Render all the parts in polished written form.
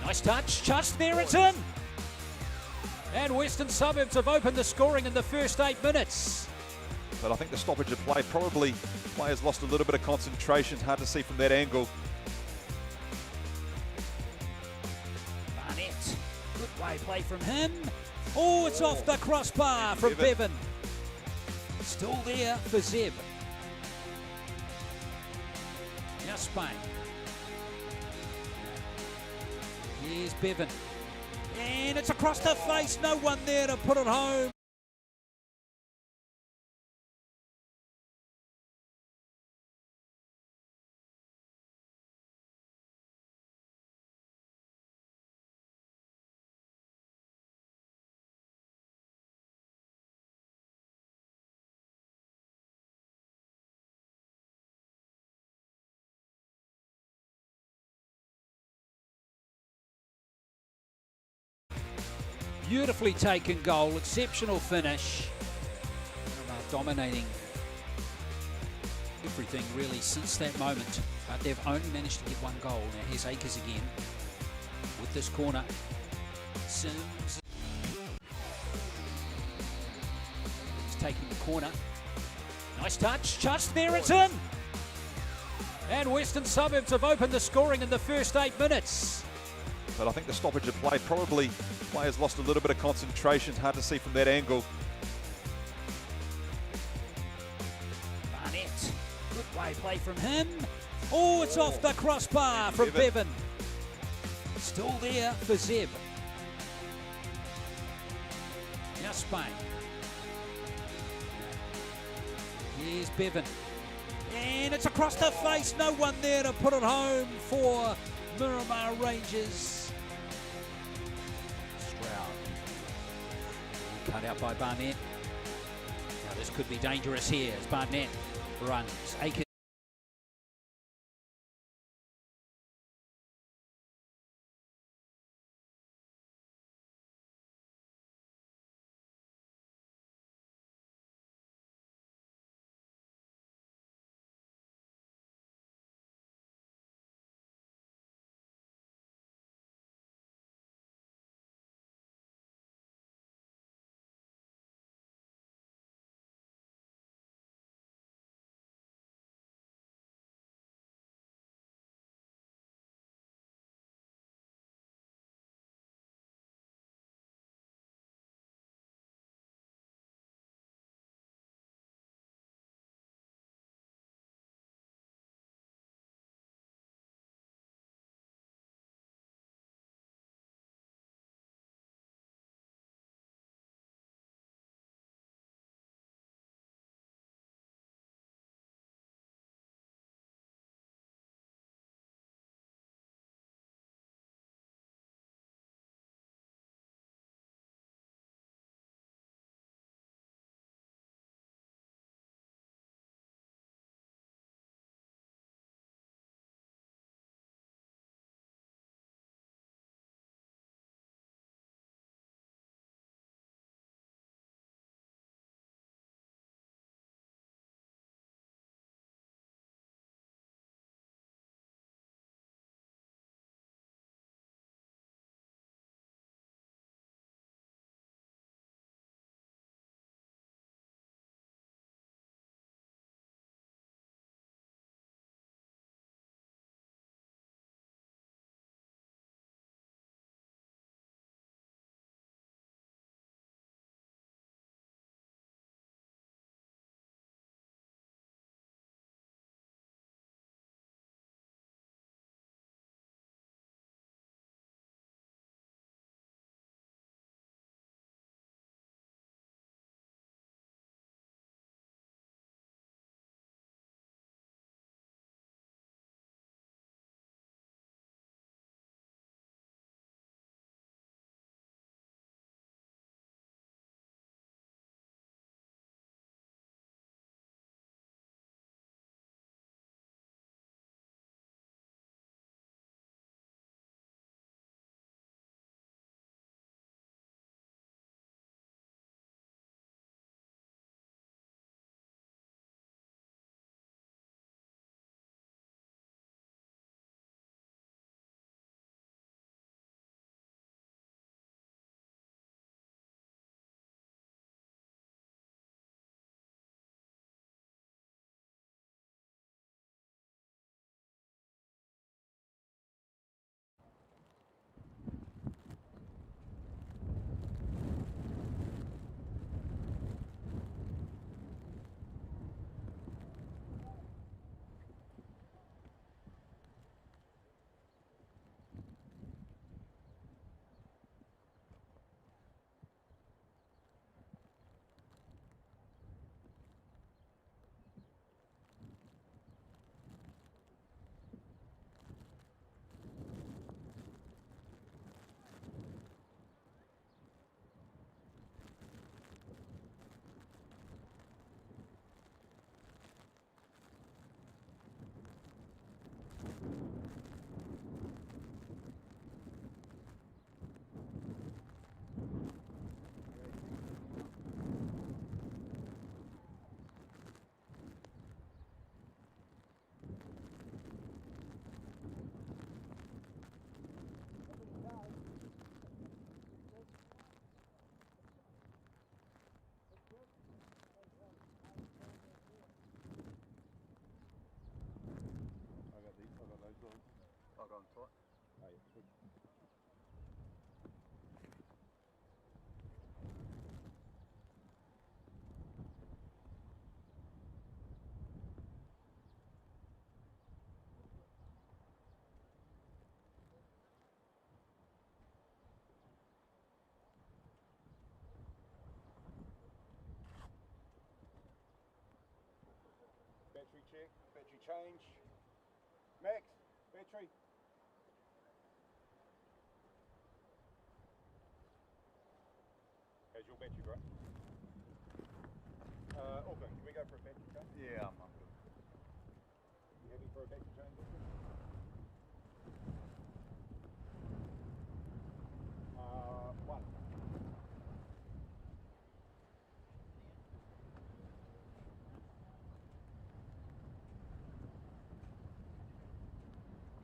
Nice touch, just there, it's in. And Western Suburbs have opened the scoring in the first 8 minutes. But I think the stoppage of play, probably players lost a little bit of concentration. Hard to see from that angle. Barnett, good way play from him. Oh, it's off the crossbar from Bevan. Still there for Zeb. Now Spain. Here's Bevan. And it's across the face, no one there to put it home. Beautifully taken goal, exceptional finish. Dominating everything really since that moment, but they've only managed to get one goal. Now here's Akers again with this corner. Sims is taking the corner. Nice touch, just there, it's in. And Western Suburbs have opened the scoring in the first 8 minutes. But I think the stoppage of play, probably players lost a little bit of concentration. Hard to see from that angle. Barnett, good way play from him. Oh, it's off the crossbar from Bevan. Still there for Zeb. Now Spain. Here's Bevan. And it's across the face, no one there to put it home for Miramar Rangers. Stroud. Cut out by Barnett. Now this could be dangerous here as Barnett runs. Akers. check, battery change. Max, battery. How's your battery, bro? Auckland, can we go for a battery change? Yeah, I'm good. You happy for a battery change? One.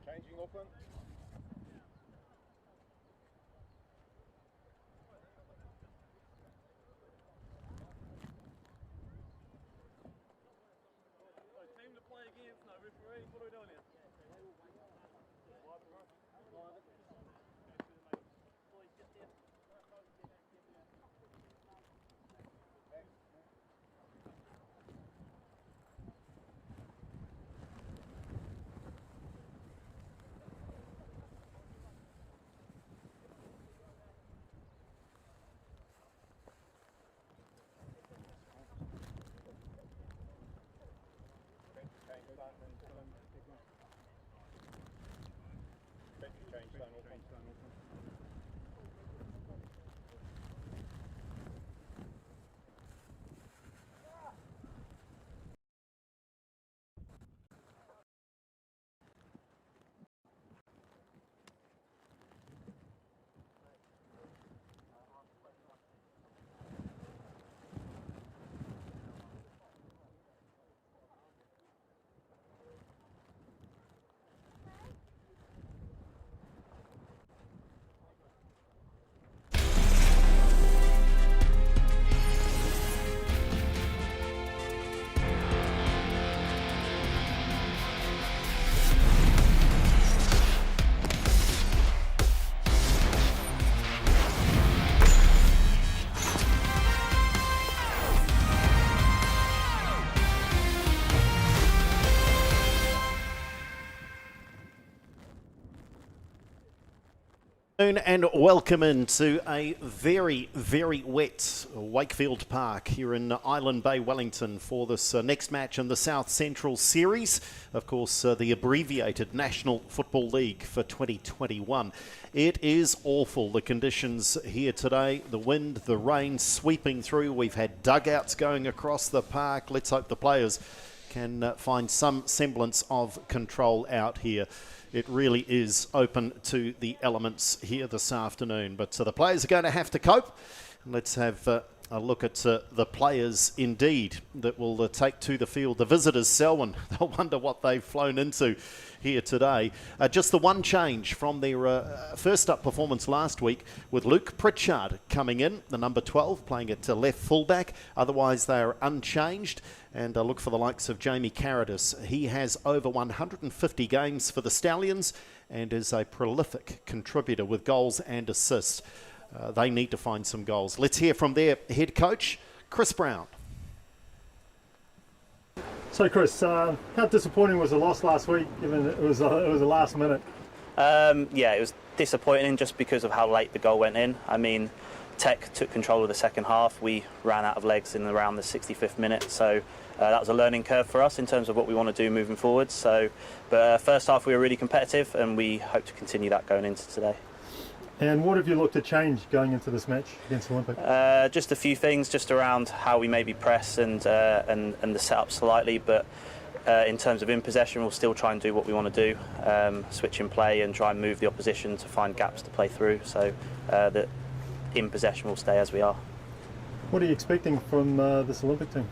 Changing Auckland. Team to play against, no referee, what are we doing here? And welcome into a very, very wet Wakefield Park here in Island Bay, Wellington for this next match in the South Central Series. Of course, the abbreviated National Football League for 2021. It is awful, the conditions here today. The wind, the rain sweeping through. We've had dugouts going across the park. Let's hope the players can find some semblance of control out here. It really is open to the elements here this afternoon. But the players are going to have to cope. Let's have a look at the players indeed that will take to the field. The visitors, Selwyn, they'll wonder what they've flown into here today. Just the one change from their first up performance last week with Luke Pritchard coming in, the number 12, playing at left fullback. Otherwise, they are unchanged. And look for the likes of Jamie Carradis. He has over 150 games for the Stallions and is a prolific contributor with goals and assists. They need to find some goals. Let's hear from their head coach, Chris Brown. So Chris, how disappointing was the loss last week, given it was a last minute? Yeah, it was disappointing just because of how late the goal went in. I mean, Tech took control of the second half. We ran out of legs in around the 65th minute, so that was a learning curve for us in terms of what we want to do moving forward. So, but first half we were really competitive, and we hope to continue that going into today. And what have you looked to change going into this match against Olympic? Just a few things, just around how we maybe press and the setup slightly, but in terms of in possession, we'll still try and do what we want to do, switch in play and try and move the opposition to find gaps to play through. So that in possession will stay as we are. What are you expecting from this Olympic team?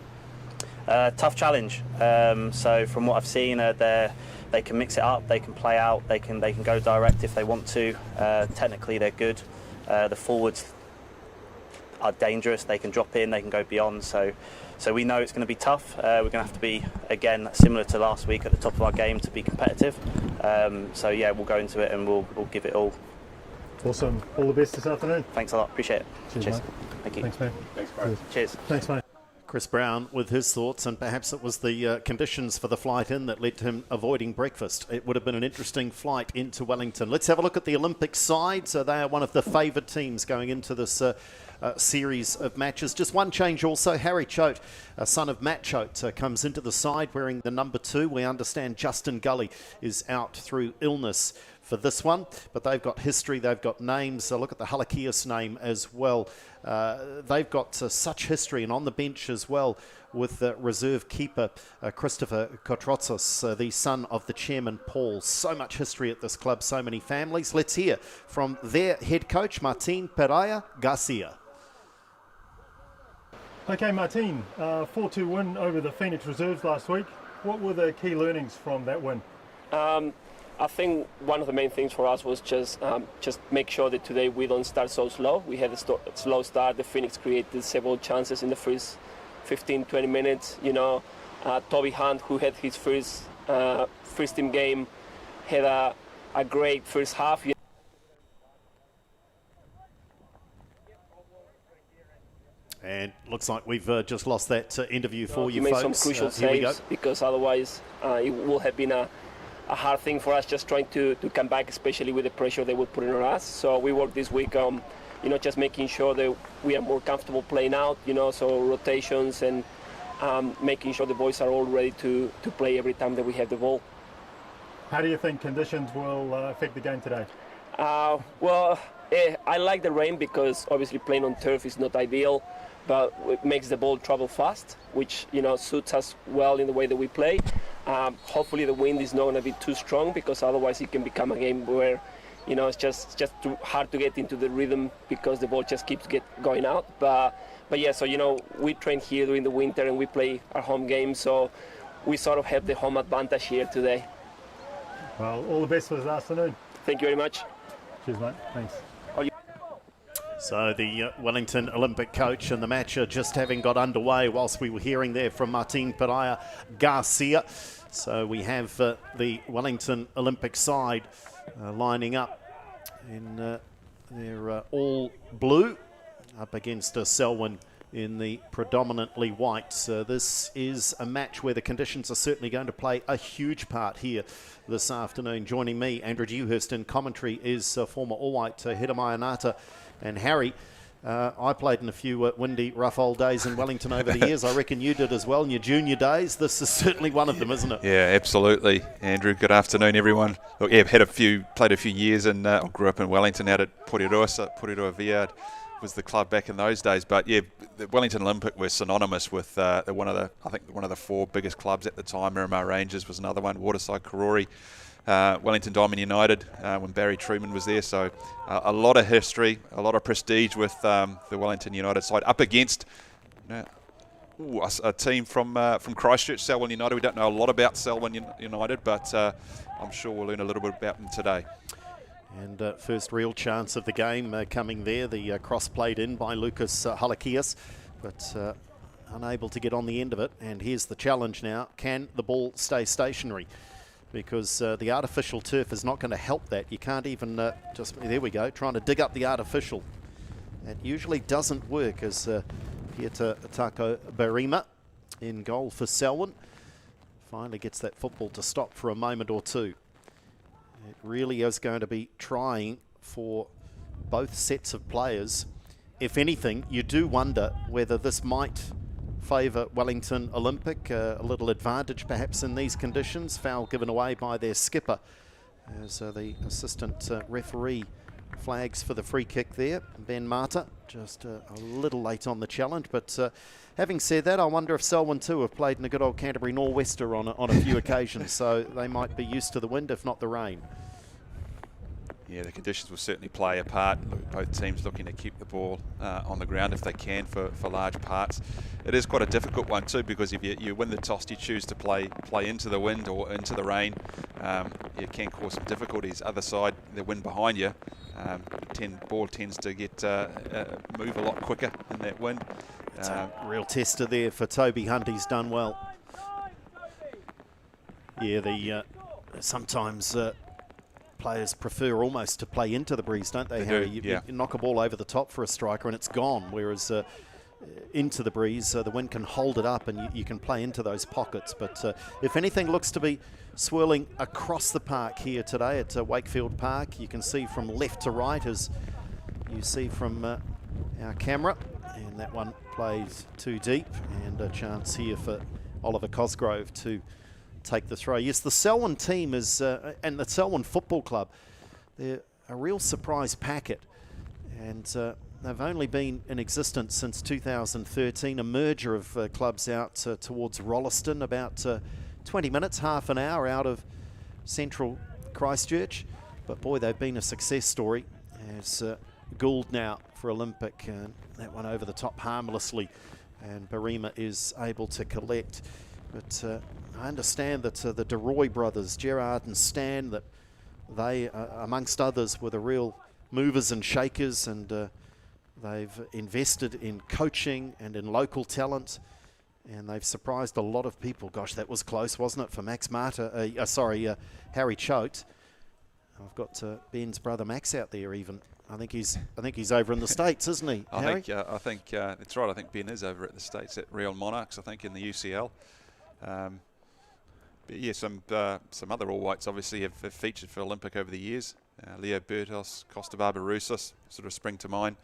Tough challenge. So from what I've seen, they can mix it up, they can play out, they can go direct if they want to. Technically they're good. The forwards are dangerous, they can drop in, they can go beyond. So we know it's going to be tough. We're going to have to be, again, similar to last week, at the top of our game to be competitive. So yeah, we'll go into it and we'll give it all. Awesome. All the best this afternoon. Thanks a lot. Appreciate it. Cheers. Cheers. Mate. Thank you. Thanks, mate. Thanks, bro. Cheers. Thanks, mate. Chris Brown with his thoughts, and perhaps it was the conditions for the flight in that led to him avoiding breakfast. It would have been an interesting flight into Wellington. Let's have a look at the Olympic side. So they are one of the favoured teams going into this series of matches. Just one change also. Harry Choate, son of Matt Choate, comes into the side wearing the number 2. We understand Justin Gully is out through illness for this one, but they've got history, they've got names. Look at the Halakias name as well. They've got such history, and on the bench as well with reserve keeper Christopher Kotrotzos, the son of the chairman Paul. So much history at this club, so many families. Let's hear from their head coach, Martin Pereira Garcia. Okay, Martin, 4-2 win over the Phoenix Reserves last week. What were the key learnings from that win? I think one of the main things for us was just make sure that today we don't start so slow. We had a slow start. The Phoenix created several chances in the first 15-20 minutes. You know, Toby Hunt, who had his first team game, had a great first half. And looks like we've just lost that interview for you made folks. Some crucial saves, because otherwise it would have been a hard thing for us just trying to come back, especially with the pressure they would put on us. So we worked this week on, just making sure that we are more comfortable playing out, so rotations and making sure the boys are all ready to play every time that we have the ball. How do you think conditions will affect the game today? I like the rain because obviously playing on turf is not ideal, but it makes the ball travel fast, which suits us well in the way that we play. Hopefully the wind is not going to be too strong, because otherwise it can become a game where it's just too hard to get into the rhythm because the ball just keeps going out. But yeah, so we train here during the winter and we play our home game, so we sort of have the home advantage here today. Well, all the best for this afternoon. Thank you very much. Cheers, mate. Thanks. So the Wellington Olympic coach, and the match just having got underway whilst we were hearing there from Martin Pereira Garcia. So we have the Wellington Olympic side lining up in their all blue up against Selwyn in the predominantly white. So this is a match where the conditions are certainly going to play a huge part here this afternoon. Joining me, Andrew Dewhurst, in commentary is former All-White Hedemaya Nata. And Harry, I played in a few windy, rough old days in Wellington over the years. I reckon you did as well in your junior days. This is certainly one of them, isn't it? Yeah, absolutely, Andrew. Good afternoon, everyone. Look, yeah, played a few years, and I grew up in Wellington out at Porirua Viard was the club back in those days. But yeah, the Wellington Olympic were synonymous with one of the 4 biggest clubs at the time. Miramar Rangers was another one. Waterside Karori. Wellington Diamond United when Barry Truman was there, so a lot of history, a lot of prestige with the Wellington United side up against a team from Christchurch, Selwyn United. We don't know a lot about Selwyn United, but I'm sure we'll learn a little bit about them today. And first real chance of the game coming there, the cross played in by Lucas Halakias, but unable to get on the end of it. And here's the challenge now: can the ball stay stationary? Because the artificial turf is not going to help that. You can't even there we go, trying to dig up the artificial. It usually doesn't work, as Pieter Tako Barima in goal for Selwyn finally gets that football to stop for a moment or two. It really is going to be trying for both sets of players. If anything, you do wonder whether this might favour Wellington Olympic, a little advantage perhaps in these conditions. Foul given away by their skipper as the assistant referee flags for the free kick there. Ben Mata just a little late on the challenge, but having said that, I wonder if Selwyn too have played in a good old Canterbury Nor'wester on a few occasions, so they might be used to the wind, if not the rain. Yeah, the conditions will certainly play a part. Both teams looking to keep the ball on the ground if they can for large parts. It is quite a difficult one too, because if you win the toss, you choose to play into the wind or into the rain, it can cause some difficulties. Other side, the wind behind you, ball tends to get move a lot quicker in that wind. It's a real tester there for Toby Hunt. He's done well. Yeah, sometimes players prefer almost to play into the breeze, don't they, Harry? You knock a ball over the top for a striker and it's gone, whereas into the breeze. The wind can hold it up and you can play into those pockets. But if anything looks to be swirling across the park here today at Wakefield Park, you can see from left to right as you see from our camera. And that one plays too deep, and a chance here for Oliver Cosgrove to take the throw. Yes, the Selwyn team is, and the Selwyn Football Club, they're a real surprise packet. And they've only been in existence since 2013, a merger of clubs out towards Rolleston, about 20 minutes, half an hour out of central Christchurch. But boy, they've been a success story. As Gould now for Olympic, that one over the top harmlessly, and Barima is able to collect. But I understand that the DeRoy brothers, Gerard and Stan, that they, amongst others, were the real movers and shakers, and they've invested in coaching and in local talent, and they've surprised a lot of people. Gosh, that was close, wasn't it, for Max Marta? Harry choked. I've got Ben's brother Max out there even. I think he's over in the States, isn't he? I think that's right. I think Ben is over at the States at Real Monarchs, I think, in the UCL. But yeah, some other All Whites obviously have featured for Olympic over the years. Leo Bertos, Costa Barbarouses sort of spring to mind.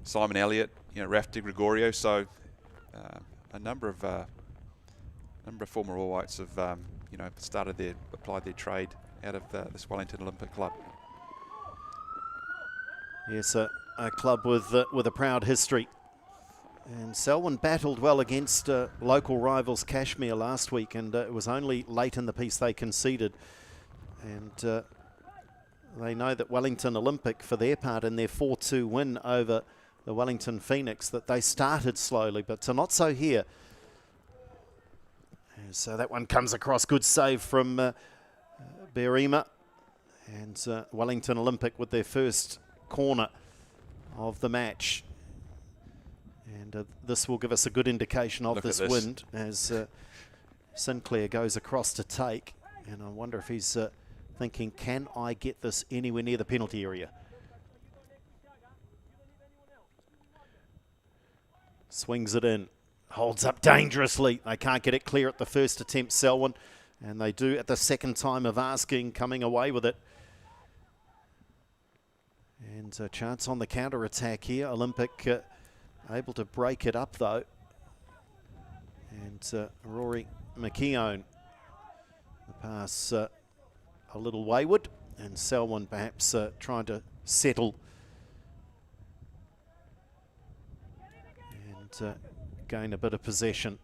Simon Elliott, Raf de Gregorio. So a number of former All Whites have applied their trade out of this Wellington Olympic club. Yes, a club with a proud history. And Selwyn battled well against local rivals Kashmir last week, and it was only late in the piece they conceded. And they know that Wellington Olympic, for their part in their 4-2 win over the Wellington Phoenix, that they started slowly, but not so here. And so that one comes across, good save from Barima, and Wellington Olympic with their first corner of the match. And this will give us a good indication of this wind as Sinclair goes across to take. And I wonder if he's thinking, can I get this anywhere near the penalty area? Swings it in, holds up dangerously. They can't get it clear at the first attempt, Selwyn, and they do at the second time of asking, coming away with it. And a chance on the counter-attack here. Olympic able to break it up, though. And Rory McKeown, the pass a little wayward, and Selwyn perhaps trying to settle and gain a bit of possession.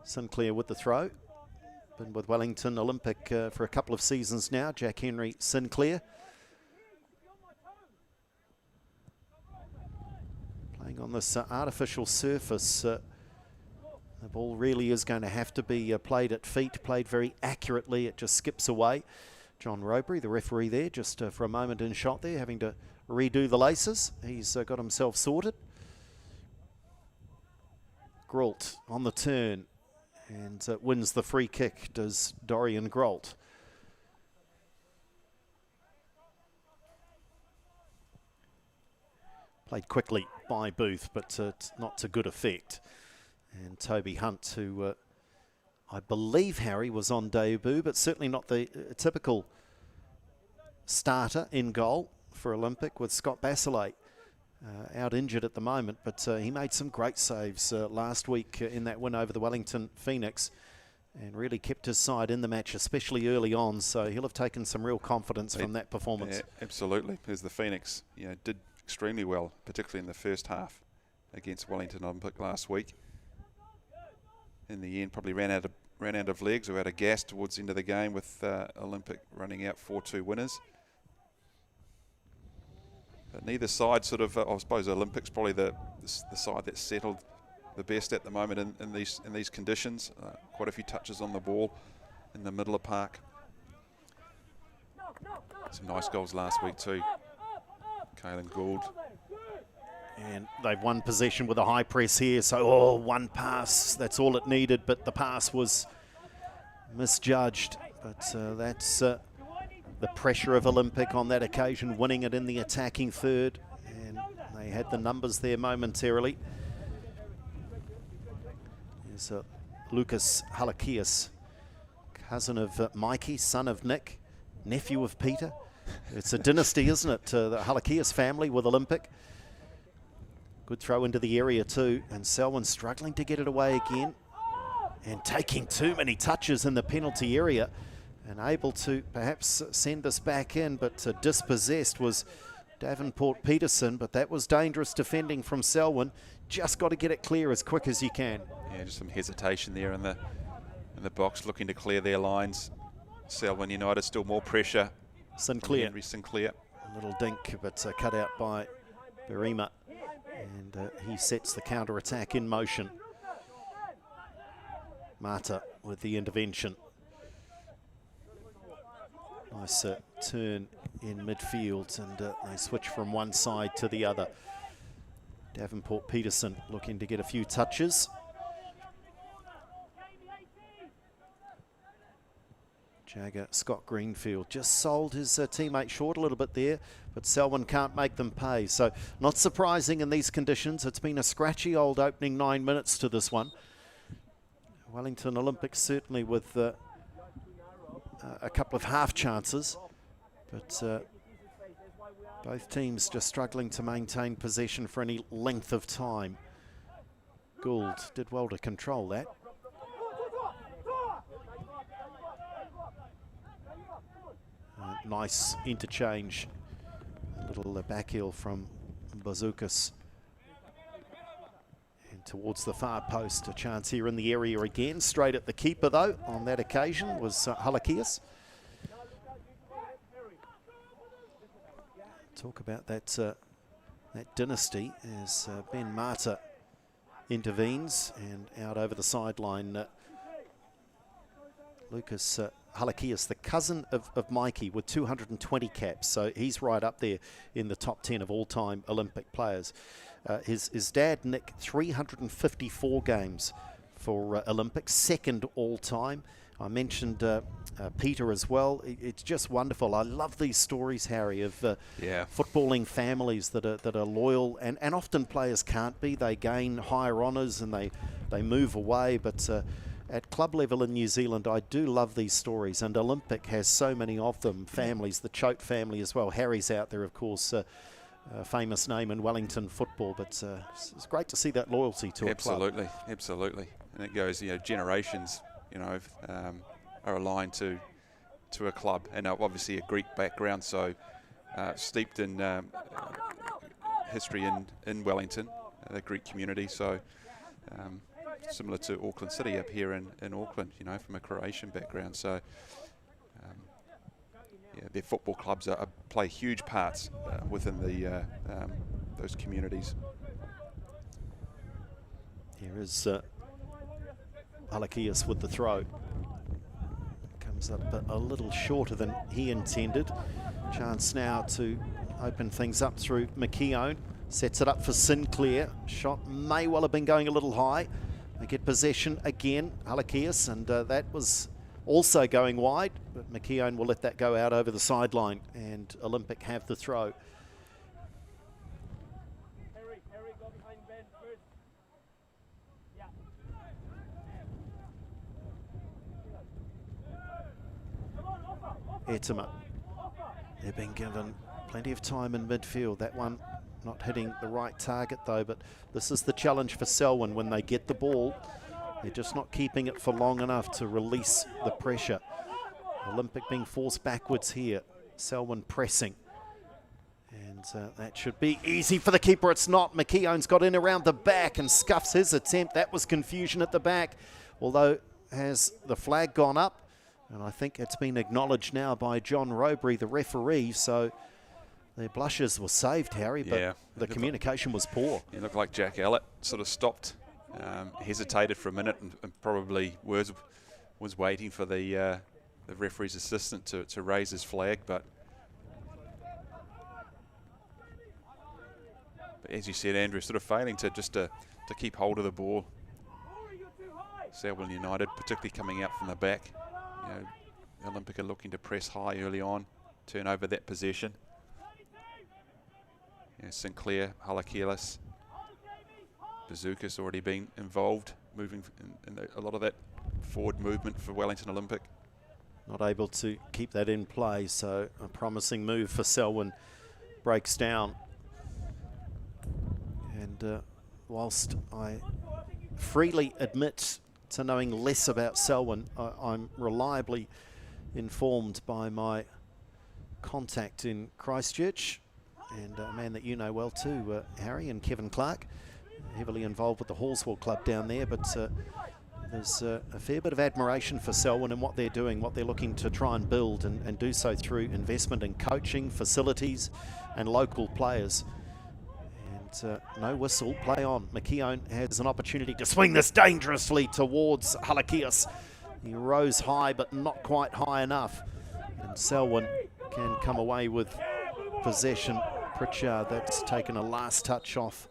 Sinclair with the throw. Been with Wellington Olympic for a couple of seasons now, Jack Henry Sinclair. Playing on this artificial surface, the ball really is going to have to be played at feet, played very accurately. It just skips away. John Robury, the referee there, just for a moment in shot there, having to redo the laces. He's got himself sorted. Grolt on the turn, and wins the free kick, does Dorian Grolt. Played quickly by Booth, but not to good effect. And Toby Hunt, who I believe, Harry, was on debut, but certainly not the typical starter in goal for Olympic, with Scott Basile out injured at the moment, but he made some great saves last week in that win over the Wellington Phoenix, and really kept his side in the match, especially early on. So he'll have taken some real confidence from that performance. Yeah, absolutely, because the Phoenix, did extremely well, particularly in the first half against Wellington Olympic last week. In the end, probably ran out of legs or out of gas towards the end of the game, with Olympic running out 4-2 winners. But neither side sort of, I suppose Olympics probably the side that's settled the best at the moment in these conditions. Quite a few touches on the ball in the middle of park. Some nice goals last week too. Caelan Gould. And they've won possession with a high press here. So, one pass, that's all it needed, but the pass was misjudged. But that's the pressure of Olympic on that occasion, winning it in the attacking third. And They had the numbers there momentarily. There's Lucas Halakias, cousin of Mikey, son of Nick, nephew of Peter. It's a dynasty, isn't it? The Halakias family with Olympic. Good throw into the area too, and Selwyn struggling to get it away again and taking too many touches in the penalty area and able to perhaps send this back in, but dispossessed was Davenport Peterson, but that was dangerous defending from Selwyn. Just got to get it clear as quick as you can. Yeah, just some hesitation there in the box, looking to clear their lines. Selwyn United still more pressure. Sinclair. Henry Sinclair. A little dink, but cut out by Berima. And he sets the counter-attack in motion. Mata with the intervention. Nice turn in midfield, and they switch from one side to the other. Davenport Peterson looking to get a few touches. Jagger, Scott Greenfield just sold his teammate short a little bit there, but Selwyn can't make them pay. So not surprising in these conditions. It's been a scratchy old opening 9 minutes to this one. Wellington Olympic certainly with a couple of half chances, but both teams just struggling to maintain possession for any length of time. Gould did well to control that. Nice interchange. A little back heel from Bazookas. And towards the far post, a chance here in the area again. Straight at the keeper though, on that occasion was Halakias. Talk about that that dynasty as Ben Mata intervenes, and out over the sideline Lucas Halakias, the cousin of Mikey, with 220 caps, so he's right up there in the top 10 of all-time Olympic players. His dad, Nick, 354 games for Olympics, second all-time. I mentioned Peter as well. It's just wonderful. I love these stories, Harry, of footballing families that are loyal, and often players can't be. They gain higher honours and they move away, but at club level in New Zealand, I do love these stories, and Olympic has so many of them. Families, the Choate family as well. Harry's out there, of course, a famous name in Wellington football, but it's great to see that loyalty to a club. Absolutely. And it goes, generations, are aligned to a club, and obviously a Greek background, so steeped in history in Wellington, the Greek community, so similar to Auckland City up here in Auckland, from a Croatian background. So, their football clubs play huge parts within those communities. Here is Halakias with the throw. Comes up a little shorter than he intended. Chance now to open things up through McKeown. Sets it up for Sinclair. Shot may well have been going a little high. They get possession again, Halakias, and that was also going wide, but McKeown will let that go out over the sideline, and Olympic have the throw. Etema. They've been given plenty of time in midfield. That one not hitting the right target though, but this is the challenge for Selwyn. When they get the ball, they're just not keeping it for long enough to release the pressure. Olympic being forced backwards here. Selwyn pressing. And that should be easy for the keeper. It's not. McKeown's got in around the back and scuffs his attempt. That was confusion at the back. Although, has the flag gone up? And I think it's been acknowledged now by John Robury, the referee. So their blushes were saved, Harry, but the communication was poor. It looked like Jack Allett sort of stopped, hesitated for a minute, and probably was waiting for the referee's assistant to raise his flag. But as you said, Andrew, sort of failing to keep hold of the ball. Selwyn United, particularly coming out from the back. Olympic are looking to press high early on, turn over that possession. Yeah, Sinclair, Halakilis, Bazookas already been involved, moving in a lot of that forward movement for Wellington Olympic. Not able to keep that in play, so a promising move for Selwyn breaks down. And whilst I freely admit to knowing less about Selwyn, I'm reliably informed by my contact in Christchurch, and a man that you know well too, Harry, and Kevin Clark, heavily involved with the Hallswell Club down there, but there's a fair bit of admiration for Selwyn and what they're doing, what they're looking to try and build, and do so through investment in coaching, facilities and local players. And no whistle, play on. McKeown has an opportunity to swing this dangerously towards Halakias. He rose high but not quite high enough, and Selwyn can come away with possession. Pritchard, that's taken a last touch off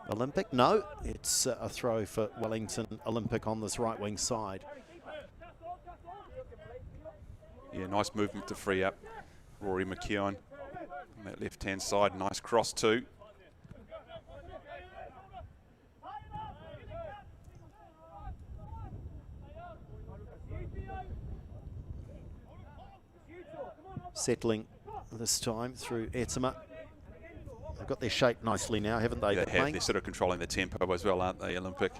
Olympic. No, it's a throw for Wellington Olympic on this right wing side. Yeah, nice movement to free up Rory McKeown on that left hand side. Nice cross too. Settling this time through Etema. They've got their shape nicely now, haven't they? Yeah, they have. They're sort of controlling the tempo as well, aren't they, Olympic?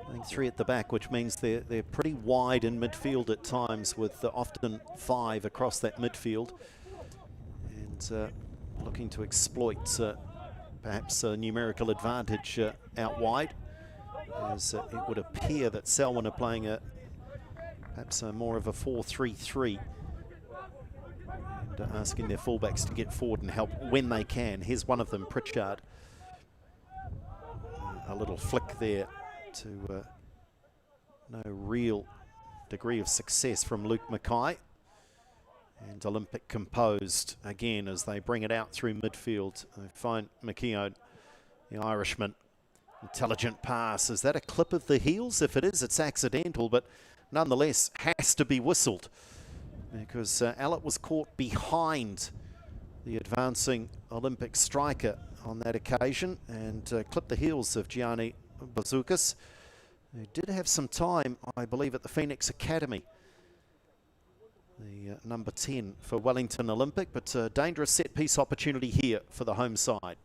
I think 3 at the back, which means they're pretty wide in midfield at times, with often 5 across that midfield. And looking to exploit perhaps a numerical advantage out wide, as it would appear that Selwyn are playing perhaps more of a 4-3-3. And asking their fullbacks to get forward and help when they can. Here's one of them, Pritchard. A little flick there to no real degree of success from Luke Mackay. And Olympic composed again as they bring it out through midfield. They find McKeown, the Irishman. Intelligent pass. Is that a clip of the heels? If it is, it's accidental, but nonetheless has to be whistled, because Allett was caught behind the advancing Olympic striker on that occasion and clipped the heels of Gianni Bazookas, who did have some time, I believe, at the Phoenix Academy. The number 10 for Wellington Olympic, but a dangerous set-piece opportunity here for the home side.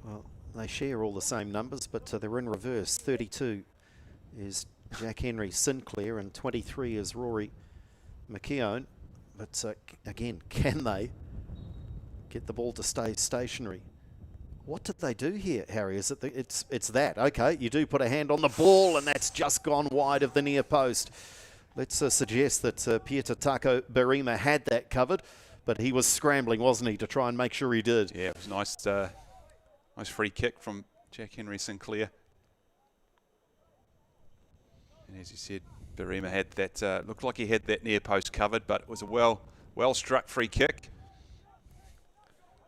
Well, they share all the same numbers, but they're in reverse. 32 is Jack Henry Sinclair and 23 is Rory McKeown. But again, can they get the ball to stay stationary? What did they do here, Harry? Is it it's that? Okay, you do put a hand on the ball, and that's just gone wide of the near post. Let's suggest that Pieter Tako Barima had that covered, but he was scrambling, wasn't he, to try and make sure he did. Yeah, it was nice. Nice free kick from Jack Henry Sinclair. And as you said, Barima had that, looked like he had that near post covered, but it was a well struck free kick.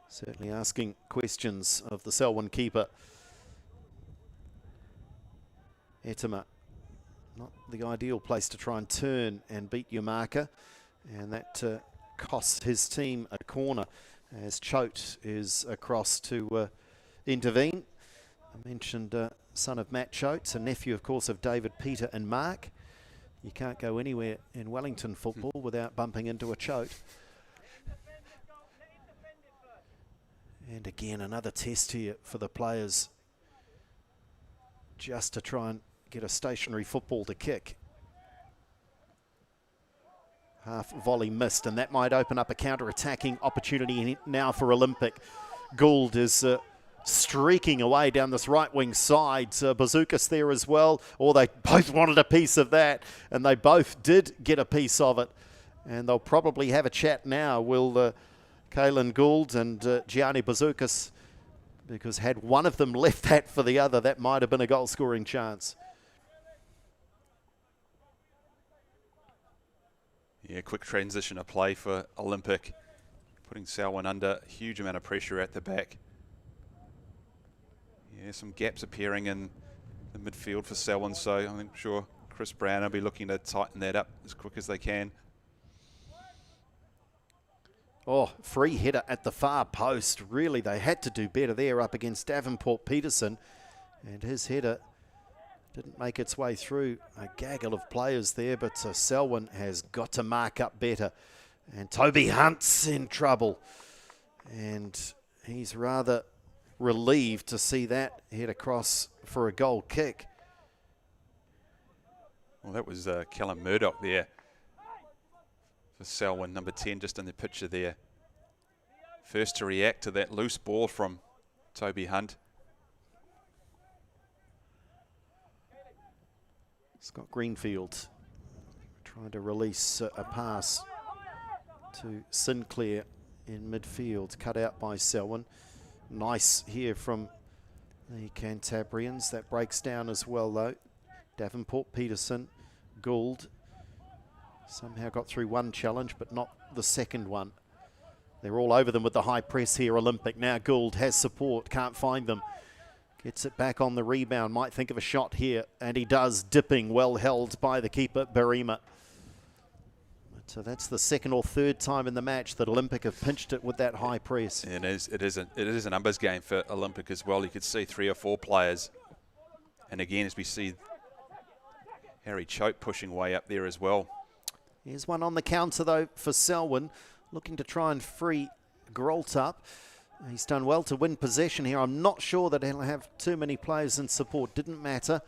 Certainly asking questions of the Selwyn keeper. Etema, not the ideal place to try and turn and beat your marker, and that costs his team a corner as Choate is across to intervene. I mentioned son of Matt Choate, a nephew, of course, of David, Peter and Mark. You can't go anywhere in Wellington football without bumping into a Choate. And again, another test here for the players, just to try and get a stationary football to kick. Half volley missed, and that might open up a counter-attacking opportunity now for Olympic. Gould is streaking away down this right wing side. Bazookas there as well, or they both wanted a piece of that, and they both did get a piece of it. And they'll probably have a chat now, will Caelan Gould and Gianni Bazookas, because had one of them left that for the other, that might have been a goal-scoring chance. Yeah, quick transition of play for Olympic, putting Selwyn under a huge amount of pressure at the back. Yeah, some gaps appearing in the midfield for Selwyn, so I'm sure Chris Brown will be looking to tighten that up as quick as they can. Oh, free header at the far post. Really, they had to do better there up against Davenport Peterson. And his header didn't make its way through a gaggle of players there, but Selwyn has got to mark up better. And Toby Hunt's in trouble. And he's rather relieved to see that head across for a goal kick. Well, that was Callum Murdoch there for Selwyn, number 10, just in the picture there. First to react to that loose ball from Toby Hunt. Scott Greenfield trying to release a pass to Sinclair in midfield, cut out by Selwyn. Nice here from the Cantabrians. That breaks down as well though. Davenport Peterson, Gould somehow got through one challenge but not the second one. They're all over them with the high press here, Olympic. Now Gould has support, can't find them. Gets it back on the rebound, might think of a shot here, and he does, dipping, well held by the keeper, Barima. So that's the second or third time in the match that Olympic have pinched it with that high press. And it is a numbers game for Olympic as well. You could see 3 or 4 players. And again, as we see Harry Choate pushing way up there as well. Here's one on the counter though for Selwyn, looking to try and free Grolt up. He's done well to win possession here. I'm not sure that he'll have too many players in support. Didn't matter.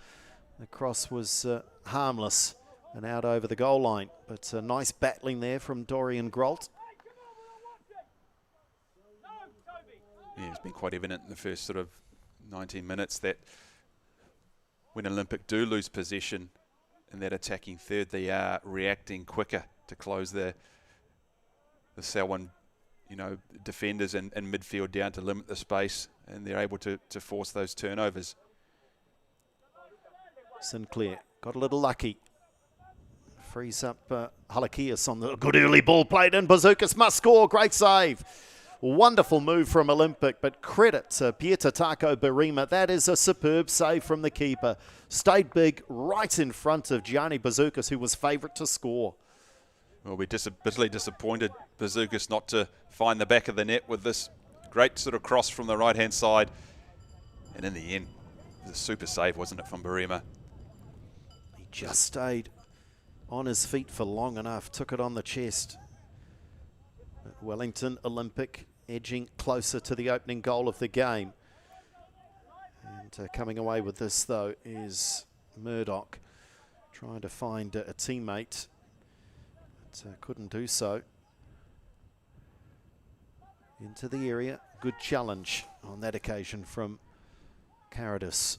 The cross was harmless and out over the goal line. But nice battling there from Dorian Grolt. Yeah, it's been quite evident in the first sort of 19 minutes that when Olympic do lose possession in that attacking third, they are reacting quicker to close the Selwyn, defenders and midfield down to limit the space, and they're able to force those turnovers. Sinclair got a little lucky. Frees up Halakias on the good early ball played in. Bazookas must score. Great save. Wonderful move from Olympic, but credit to Pietatako Barima. That is a superb save from the keeper. Stayed big right in front of Gianni Bazookas, who was favourite to score. Well, we're bitterly disappointed, Bazookas, not to find the back of the net with this great sort of cross from the right-hand side. And in the end, it was a super save, wasn't it, from Barima? He just stayed on his feet for long enough, took it on the chest. Wellington Olympic edging closer to the opening goal of the game. And coming away with this, though, is Murdoch trying to find a teammate. But couldn't do so. Into the area. Good challenge on that occasion from Caradus.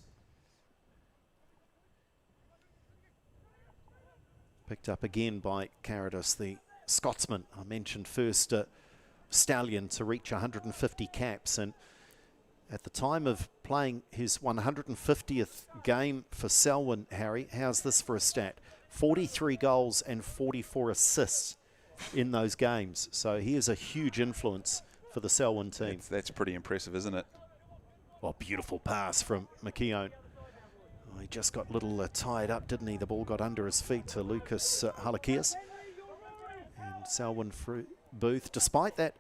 Picked up again by Caradus, the Scotsman. I mentioned first stallion to reach 150 caps, and at the time of playing his 150th game for Selwyn, Harry, how's this for a stat? 43 goals and 44 assists in those games. So he is a huge influence for the Selwyn team. That's pretty impressive, isn't it? Well, beautiful pass from McKeown. Oh, he just got a little tied up, didn't he? The ball got under his feet to Lucas Halakias. And Selwyn Booth, despite that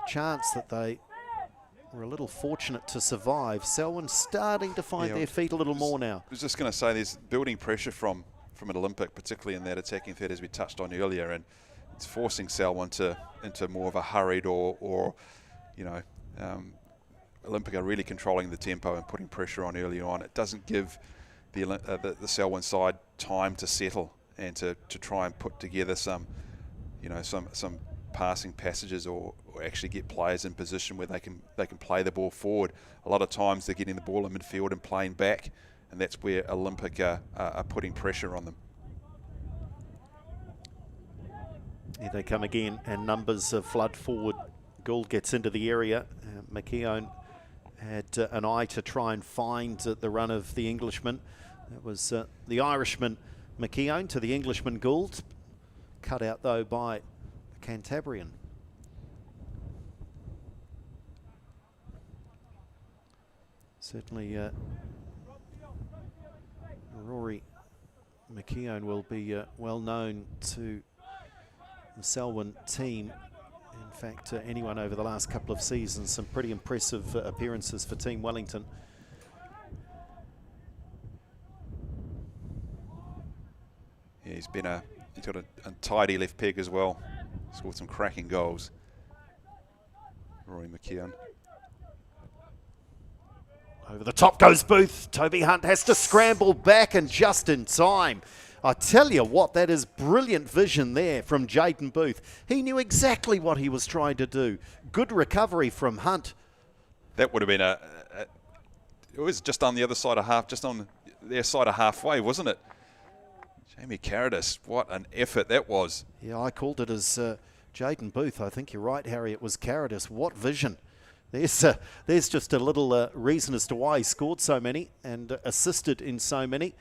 chance that they were a little fortunate to survive, Selwyn starting to find their feet a little more now. I was just going to say there's building pressure from an Olympic, particularly in that attacking third, as we touched on earlier, and it's forcing Selwyn into more of a hurried or Olympic are really controlling the tempo and putting pressure on early on. It doesn't give the Selwyn side time to settle and to try and put together some passing passages or actually get players in position where they can play the ball forward. A lot of times they're getting the ball in midfield and playing back, and that's where Olympic are putting pressure on them. Here they come again, and numbers flood forward. Gould gets into the area. McKeown had an eye to try and find the run of the Englishman. That was the Irishman McKeown to the Englishman Gould. Cut out, though, by the Cantabrian. Certainly Rory McKeown will be well known to the Selwyn team. In fact, anyone over the last couple of seasons, some pretty impressive appearances for Team Wellington. Yeah, he's got a tidy left peg as well. Scored some cracking goals. Rory McKeown. Over the top goes Booth. Toby Hunt has to scramble back, and just in time. I tell you what, that is brilliant vision there from Jaden Booth. He knew exactly what he was trying to do. Good recovery from Hunt. That would have been it was just on the other side of half, just on their side of halfway, wasn't it? Jamie Carradis, what an effort that was. Yeah, I called it as Jaden Booth. I think you're right, Harry. It was Carradis. What vision. There's just a little reason as to why he scored so many and assisted in so many.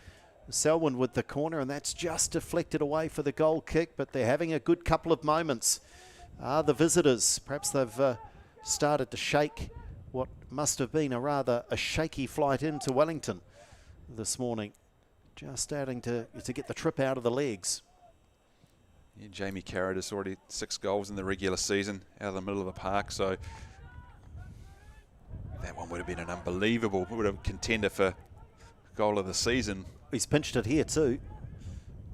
Selwyn with the corner, and that's just deflected away for the goal kick, but they're having a good couple of moments. The visitors, perhaps they've started to shake what must have been a shaky flight into Wellington this morning. Just starting to get the trip out of the legs. Yeah, Jamie Carradis already 6 goals in the regular season out of the middle of the park, so that one would have been an unbelievable contender for goal of the season. He's pinched it here too.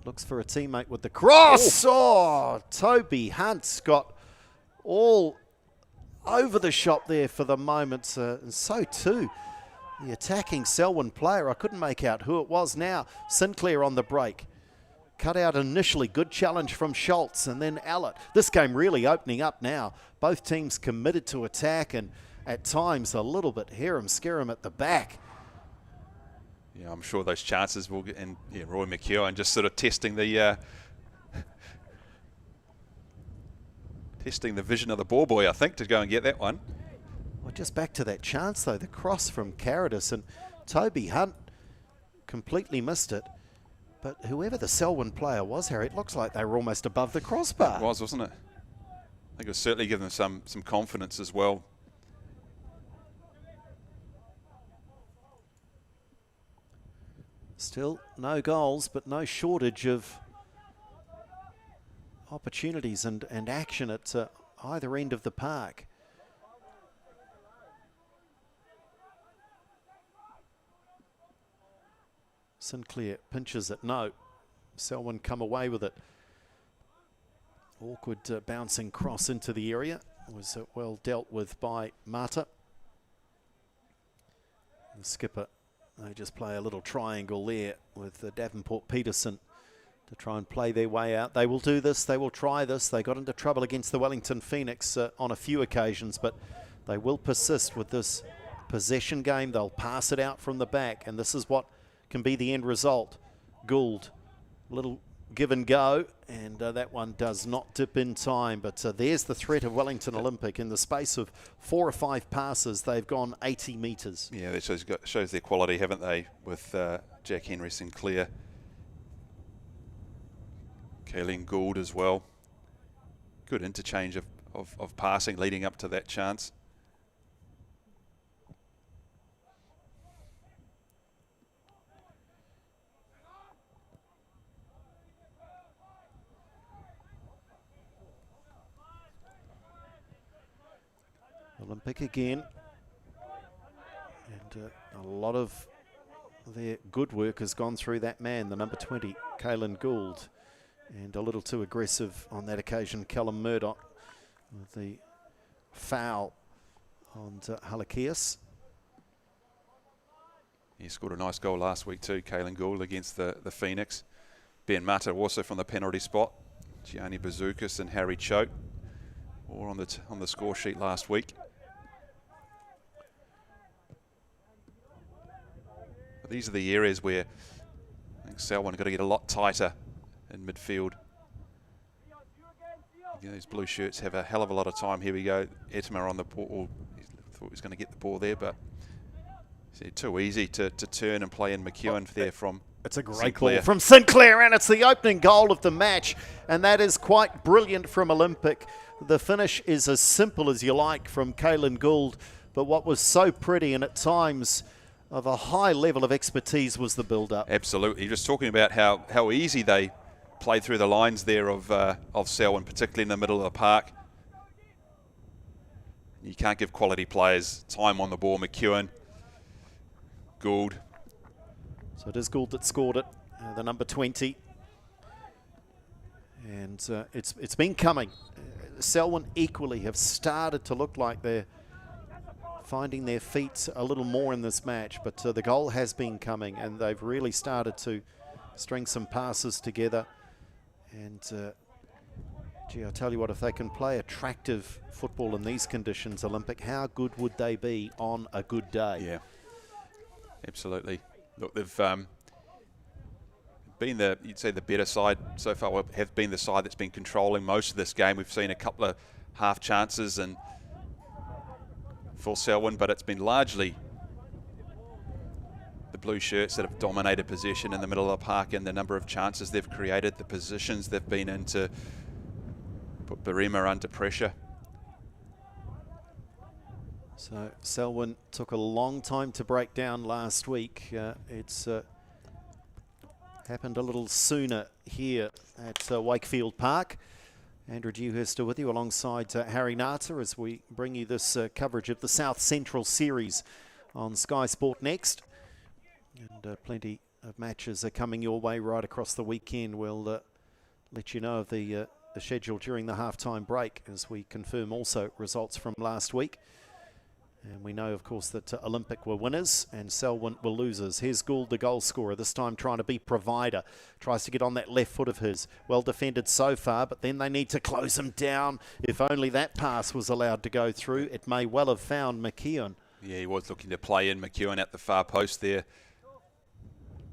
Looks for a teammate with the cross. Oh, Toby Hunt's got all over the shop there for the moment. And so too the attacking Selwyn player. I couldn't make out who it was now. Sinclair on the break. Cut out initially. Good challenge from Schultz and then Allett. This game really opening up now. Both teams committed to attack and at times a little bit harem-scarum at the back. Yeah, I'm sure those chances will get, and yeah, Roy McKeown just sort of testing the vision of the ball boy, I think, to go and get that one. Well, just back to that chance though, the cross from Carradis, and Toby Hunt completely missed it. But whoever the Selwyn player was, Harry, it looks like they were almost above the crossbar. It was, wasn't it? I think it was certainly giving them some confidence as well. Still no goals, but no shortage of opportunities and action at either end of the park. Sinclair pinches it, no. Selwyn come away with it. Awkward bouncing cross into the area. Was well dealt with by Mata. The skipper. They just play a little triangle there with Davenport Peterson to try and play their way out. They will do this. They will try this. They got into trouble against the Wellington Phoenix on a few occasions, but they will persist with this possession game. They'll pass it out from the back, and this is what can be the end result. Gould, little give and go, and that one does not dip in time, but there's the threat of Wellington Olympic. In the space of 4 or 5 passes, they've gone 80 metres. Yeah, that shows their quality, haven't they, with Jack Henry Sinclair. Kaylin Gould as well. Good interchange of passing leading up to that chance. Olympic again, and a lot of their good work has gone through that man, the number 20, Kaylin Gould, and a little too aggressive on that occasion, Callum Murdoch, with the foul on Halakias. He scored a nice goal last week too, Kaylin Gould, against the Phoenix. Ben Mata also from the penalty spot. Gianni Bazoukas and Harry Choate, all on the score sheet last week. But these are the areas where I think Selwyn got to get a lot tighter in midfield. You know, these blue shirts have a hell of a lot of time. Here we go, Ettimer on the ball. He thought he was going to get the ball there, but it's too easy to turn and play in McKeown there from It's a great Sinclair. ball from Sinclair, and it's the opening goal of the match, and that is quite brilliant from Olympic. The finish is as simple as you like from Kaylin Gould, but what was so pretty and at times of a high level of expertise was the build-up. Absolutely. Just talking about how easy they played through the lines there of Selwyn, particularly in the middle of the park. You can't give quality players time on the ball. McEwen, Gould. So it is Gould that scored it, the number 20. And it's been coming. Selwyn equally have started to look like they're finding their feet a little more in this match, but the goal has been coming, and they've really started to string some passes together. And gee, I'll tell you what, if they can play attractive football in these conditions, Olympic, how good would they be on a good day? Yeah, absolutely. Look, they've been you'd say the better side so far, have been the side that's been controlling most of this game. We've seen a couple of half chances and for Selwyn, but it's been largely the blue shirts that have dominated possession in the middle of the park, and the number of chances they've created, the positions they've been in to put Barima under pressure. So Selwyn took a long time to break down last week. It's happened a little sooner here at Wakefield Park. Andrew Dewhurst with you alongside Harry Nata as we bring you this coverage of the South Central Series on Sky Sport Next. And plenty of matches are coming your way right across the weekend. We'll let you know of the schedule during the half-time break as we confirm also results from last week. And we know, of course, that Olympic were winners and Selwyn were losers. Here's Gould, the goal scorer, this time trying to be provider. Tries to get on that left foot of his. Well defended so far, but then they need to close him down. If only that pass was allowed to go through, it may well have found McKeown. Yeah, he was looking to play in McEwen at the far post there.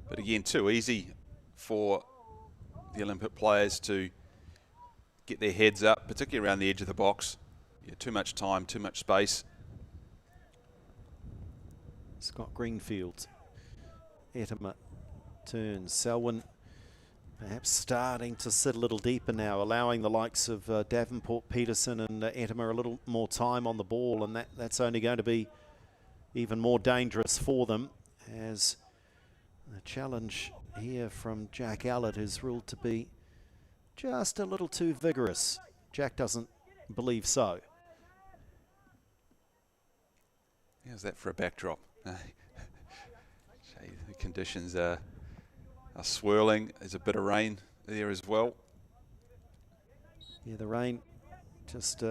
But again, too easy for the Olympic players to get their heads up, particularly around the edge of the box. Yeah, too much time, too much space. Scott Greenfield. Ettimer turns. Selwyn perhaps starting to sit a little deeper now, allowing the likes of Davenport, Peterson and Ettimer a little more time on the ball, and that's only going to be even more dangerous for them, as the challenge here from Jack Allard is ruled to be just a little too vigorous. Jack doesn't believe so. How's that for a backdrop? The conditions are swirling. There's a bit of rain there as well. Yeah, the rain just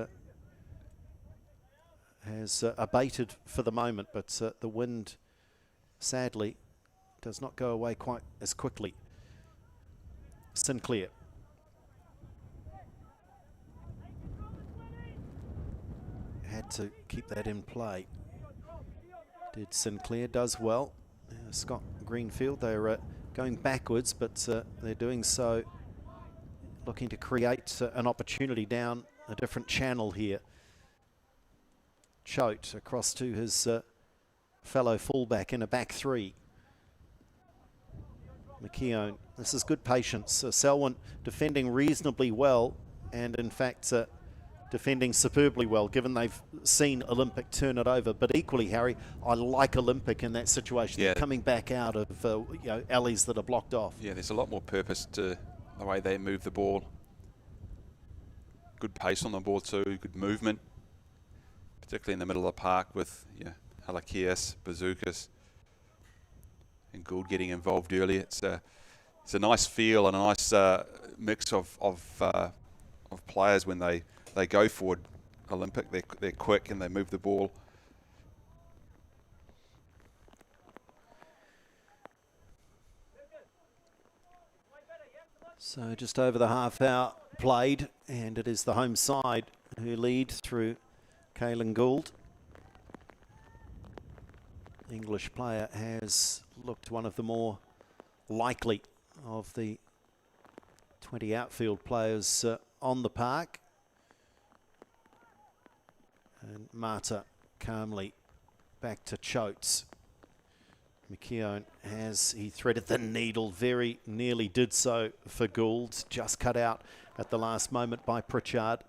has abated for the moment, but the wind, sadly, does not go away quite as quickly. Sinclair. Had to keep that in play. Did Sinclair, does well. Scott Greenfield, they're going backwards, but they're doing so looking to create an opportunity down a different channel here. Choate across to his fellow fullback in a back three. McKeown, this is good patience. Selwyn defending reasonably well, and in fact defending superbly well, given they've seen Olympic turn it over. But equally, Harry, I like Olympic in that situation. Yeah. They're coming back out of alleys that are blocked off. Yeah, there's a lot more purpose to the way they move the ball. Good pace on the ball too, good movement, particularly in the middle of the park with Halakias, Bazookas, and Gould getting involved early. It's a nice feel and a nice mix of players when they go forward. Olympic, they're quick and they move the ball. So just over the half hour played, and it is the home side who lead through Caelan Gould. English player has looked one of the more likely of the 20 outfield players on the park. And Marta calmly back to Choates. McKeown he threaded the needle, very nearly did so for Gould, just cut out at the last moment by Pritchard.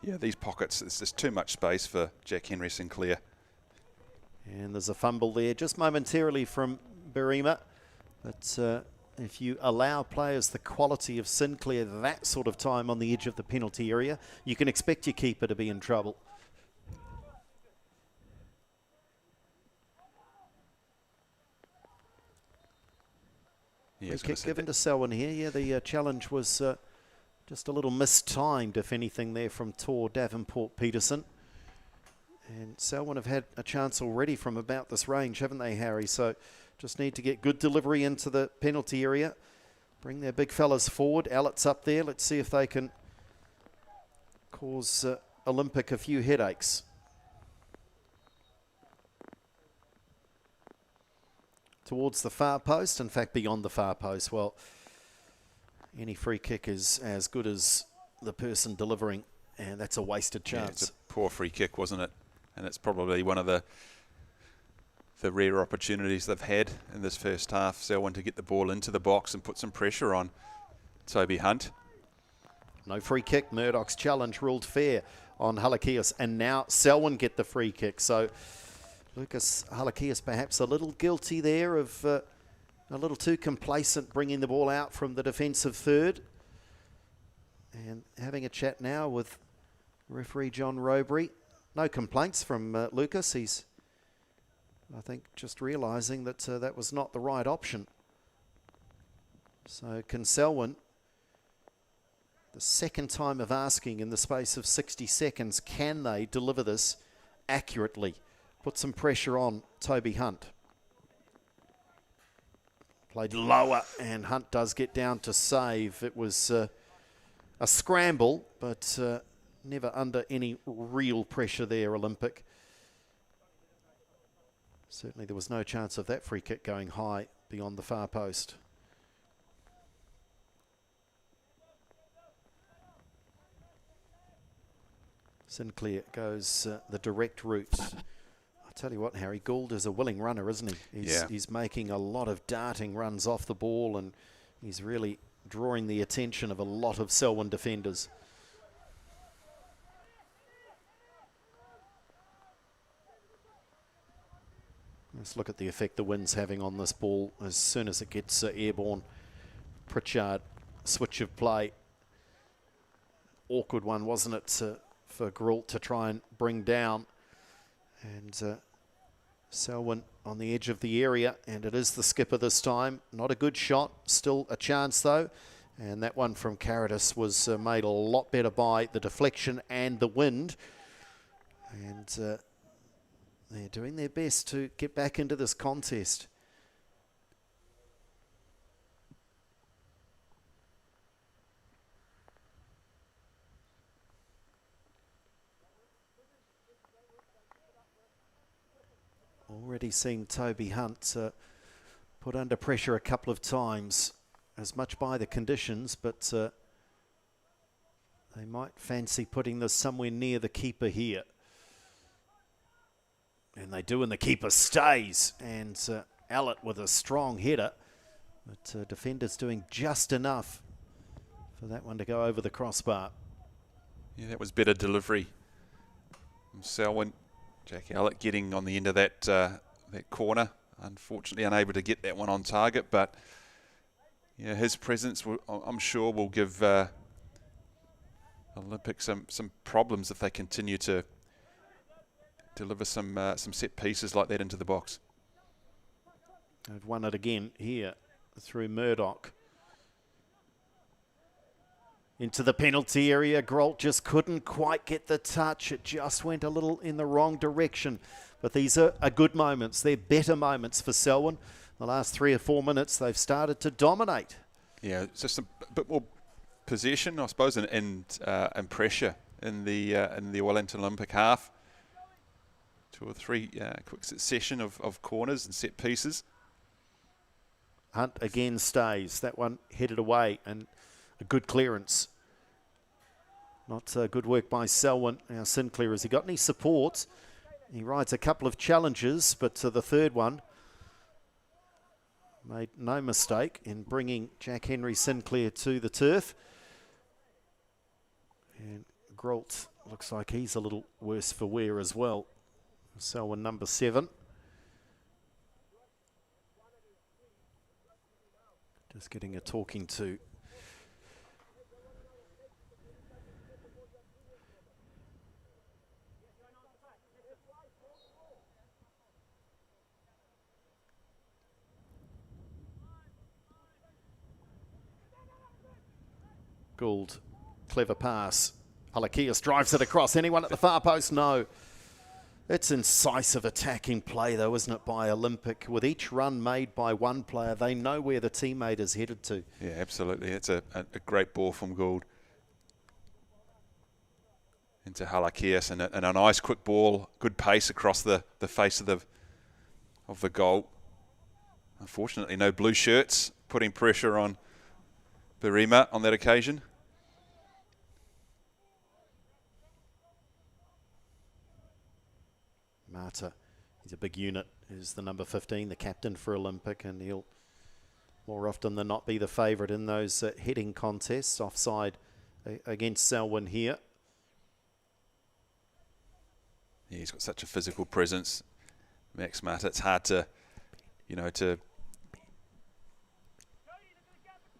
Yeah, these pockets, there's just too much space for Jack Henry Sinclair. And there's a fumble there just momentarily from Barima. But if you allow players the quality of Sinclair that sort of time on the edge of the penalty area, you can expect your keeper to be in trouble. Yeah, Free kick given to Selwyn here. Yeah, the challenge was just a little mistimed, if anything, there from Tor Davenport Peterson. And Selwyn have had a chance already from about this range, haven't they, Harry? So just need to get good delivery into the penalty area. Bring their big fellas forward. Allett's up there. Let's see if they can cause Olympic a few headaches. Towards the far post, in fact beyond the far post. Well, any free kick is as good as the person delivering, and that's a wasted chance. Yeah, it's a poor free kick, wasn't it? And it's probably one of the rare opportunities they've had in this first half. Selwyn to get the ball into the box and put some pressure on Toby Hunt. No free kick. Murdoch's challenge ruled fair on Halakias, and now Selwyn get the free kick. So Lucas Halakias perhaps a little guilty there of a little too complacent bringing the ball out from the defensive third. And having a chat now with referee John Rowbury. No complaints from Lucas. He's, I think, just realising that that was not the right option. So can Selwyn, the second time of asking in the space of 60 seconds, can they deliver this accurately? Put some pressure on Toby Hunt. Played lower, and Hunt does get down to save. It was a scramble, but never under any real pressure there, Olympic. Certainly there was no chance of that free kick going high beyond the far post. Sinclair goes the direct route. Tell you what, Harry, Gould is a willing runner, isn't he? He's making a lot of darting runs off the ball, and he's really drawing the attention of a lot of Selwyn defenders. Let's look at the effect the wind's having on this ball as soon as it gets airborne. Pritchard, switch of play. Awkward one, wasn't it, for Gault to try and bring down. And Selwyn on the edge of the area, and it is the skipper this time. Not a good shot, still a chance though. And that one from Caritas was made a lot better by the deflection and the wind. And they're doing their best to get back into this contest. Already seen Toby Hunt put under pressure a couple of times, as much by the conditions, but they might fancy putting this somewhere near the keeper here. And they do, and the keeper stays. And Allett with a strong header, but defenders doing just enough for that one to go over the crossbar. Yeah, that was better delivery from Selwyn. Jack Allett getting on the end of that that corner. Unfortunately unable to get that one on target, but yeah, his presence I'm sure will give Olympic some problems if they continue to deliver some set pieces like that into the box. They've won it again here through Murdoch. Into the penalty area. Gault just couldn't quite get the touch. It just went a little in the wrong direction. But these are good moments. They're better moments for Selwyn. The last 3 or 4 minutes, they've started to dominate. Yeah, it's just a bit more possession, I suppose, and pressure in the Wellington Olympic half. 2 or 3 quick succession of corners and set pieces. Hunt again stays. That one headed away, and a good clearance. Not good work by Selwyn. Now Sinclair, has he got any support? He rides a couple of challenges, but the third one made no mistake in bringing Jack Henry Sinclair to the turf. And Gault looks like he's a little worse for wear as well. Selwyn, number 7. Just getting a talking to. Gould, clever pass. Halakias drives it across. Anyone at the far post? No. It's incisive attacking play though, isn't it, by Olympic? With each run made by one player, they know where the teammate is headed to. Yeah, absolutely. It's a great ball from Gould into Halakias, and a nice quick ball, good pace across the face of the goal. Unfortunately, no blue shirts, putting pressure on Barima on that occasion. Marta, he's a big unit, is the number 15, the captain for Olympic, and he'll more often than not be the favourite in those heading contests. Offside against Selwyn here. Yeah, he's got such a physical presence, Max Marta. It's hard to, it's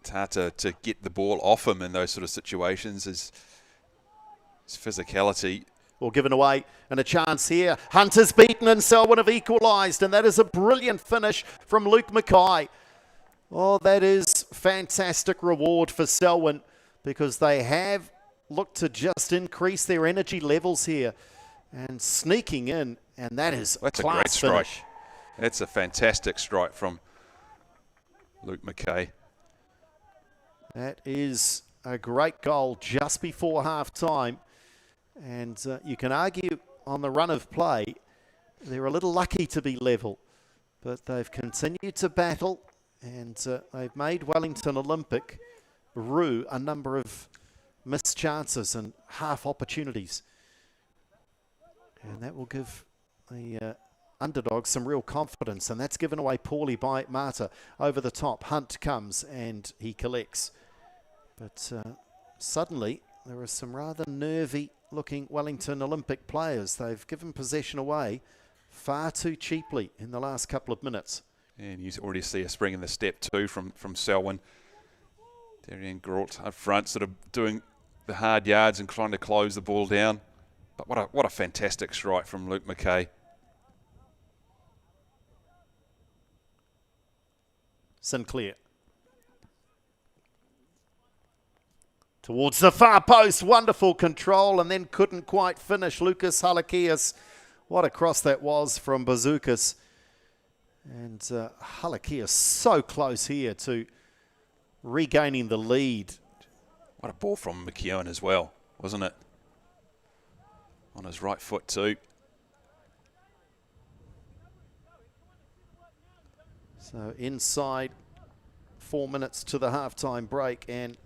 hard to get the ball off him in those sort of situations. His physicality. Well, given away, and a chance here. Hunter's beaten and Selwyn have equalised, and that is a brilliant finish from Luke Mackay. Oh, that is fantastic reward for Selwyn, because they have looked to just increase their energy levels here and sneaking in, and that is That's a class a great strike. finish. That's a fantastic strike from Luke Mackay. That is a great goal just before half-time. And you can argue on the run of play, they're a little lucky to be level. But they've continued to battle, and they've made Wellington Olympic rue a number of missed chances and half opportunities. And that will give the underdogs some real confidence. And that's given away poorly by Marta. Over the top, Hunt comes and he collects. But suddenly, there are some rather nervy looking Wellington Olympic players. They've given possession away far too cheaply in the last couple of minutes. And you already see a spring in the step too from Selwyn. Darian Gault up front, sort of doing the hard yards and trying to close the ball down. But what a fantastic strike from Luke Mackay. Sinclair. Towards the far post, wonderful control, and then couldn't quite finish. Lucas Halakias, what a cross that was from Bazookas. And Halakias so close here to regaining the lead. What a ball from McKeown as well, wasn't it? On his right foot too. So inside 4 minutes to the halftime break, and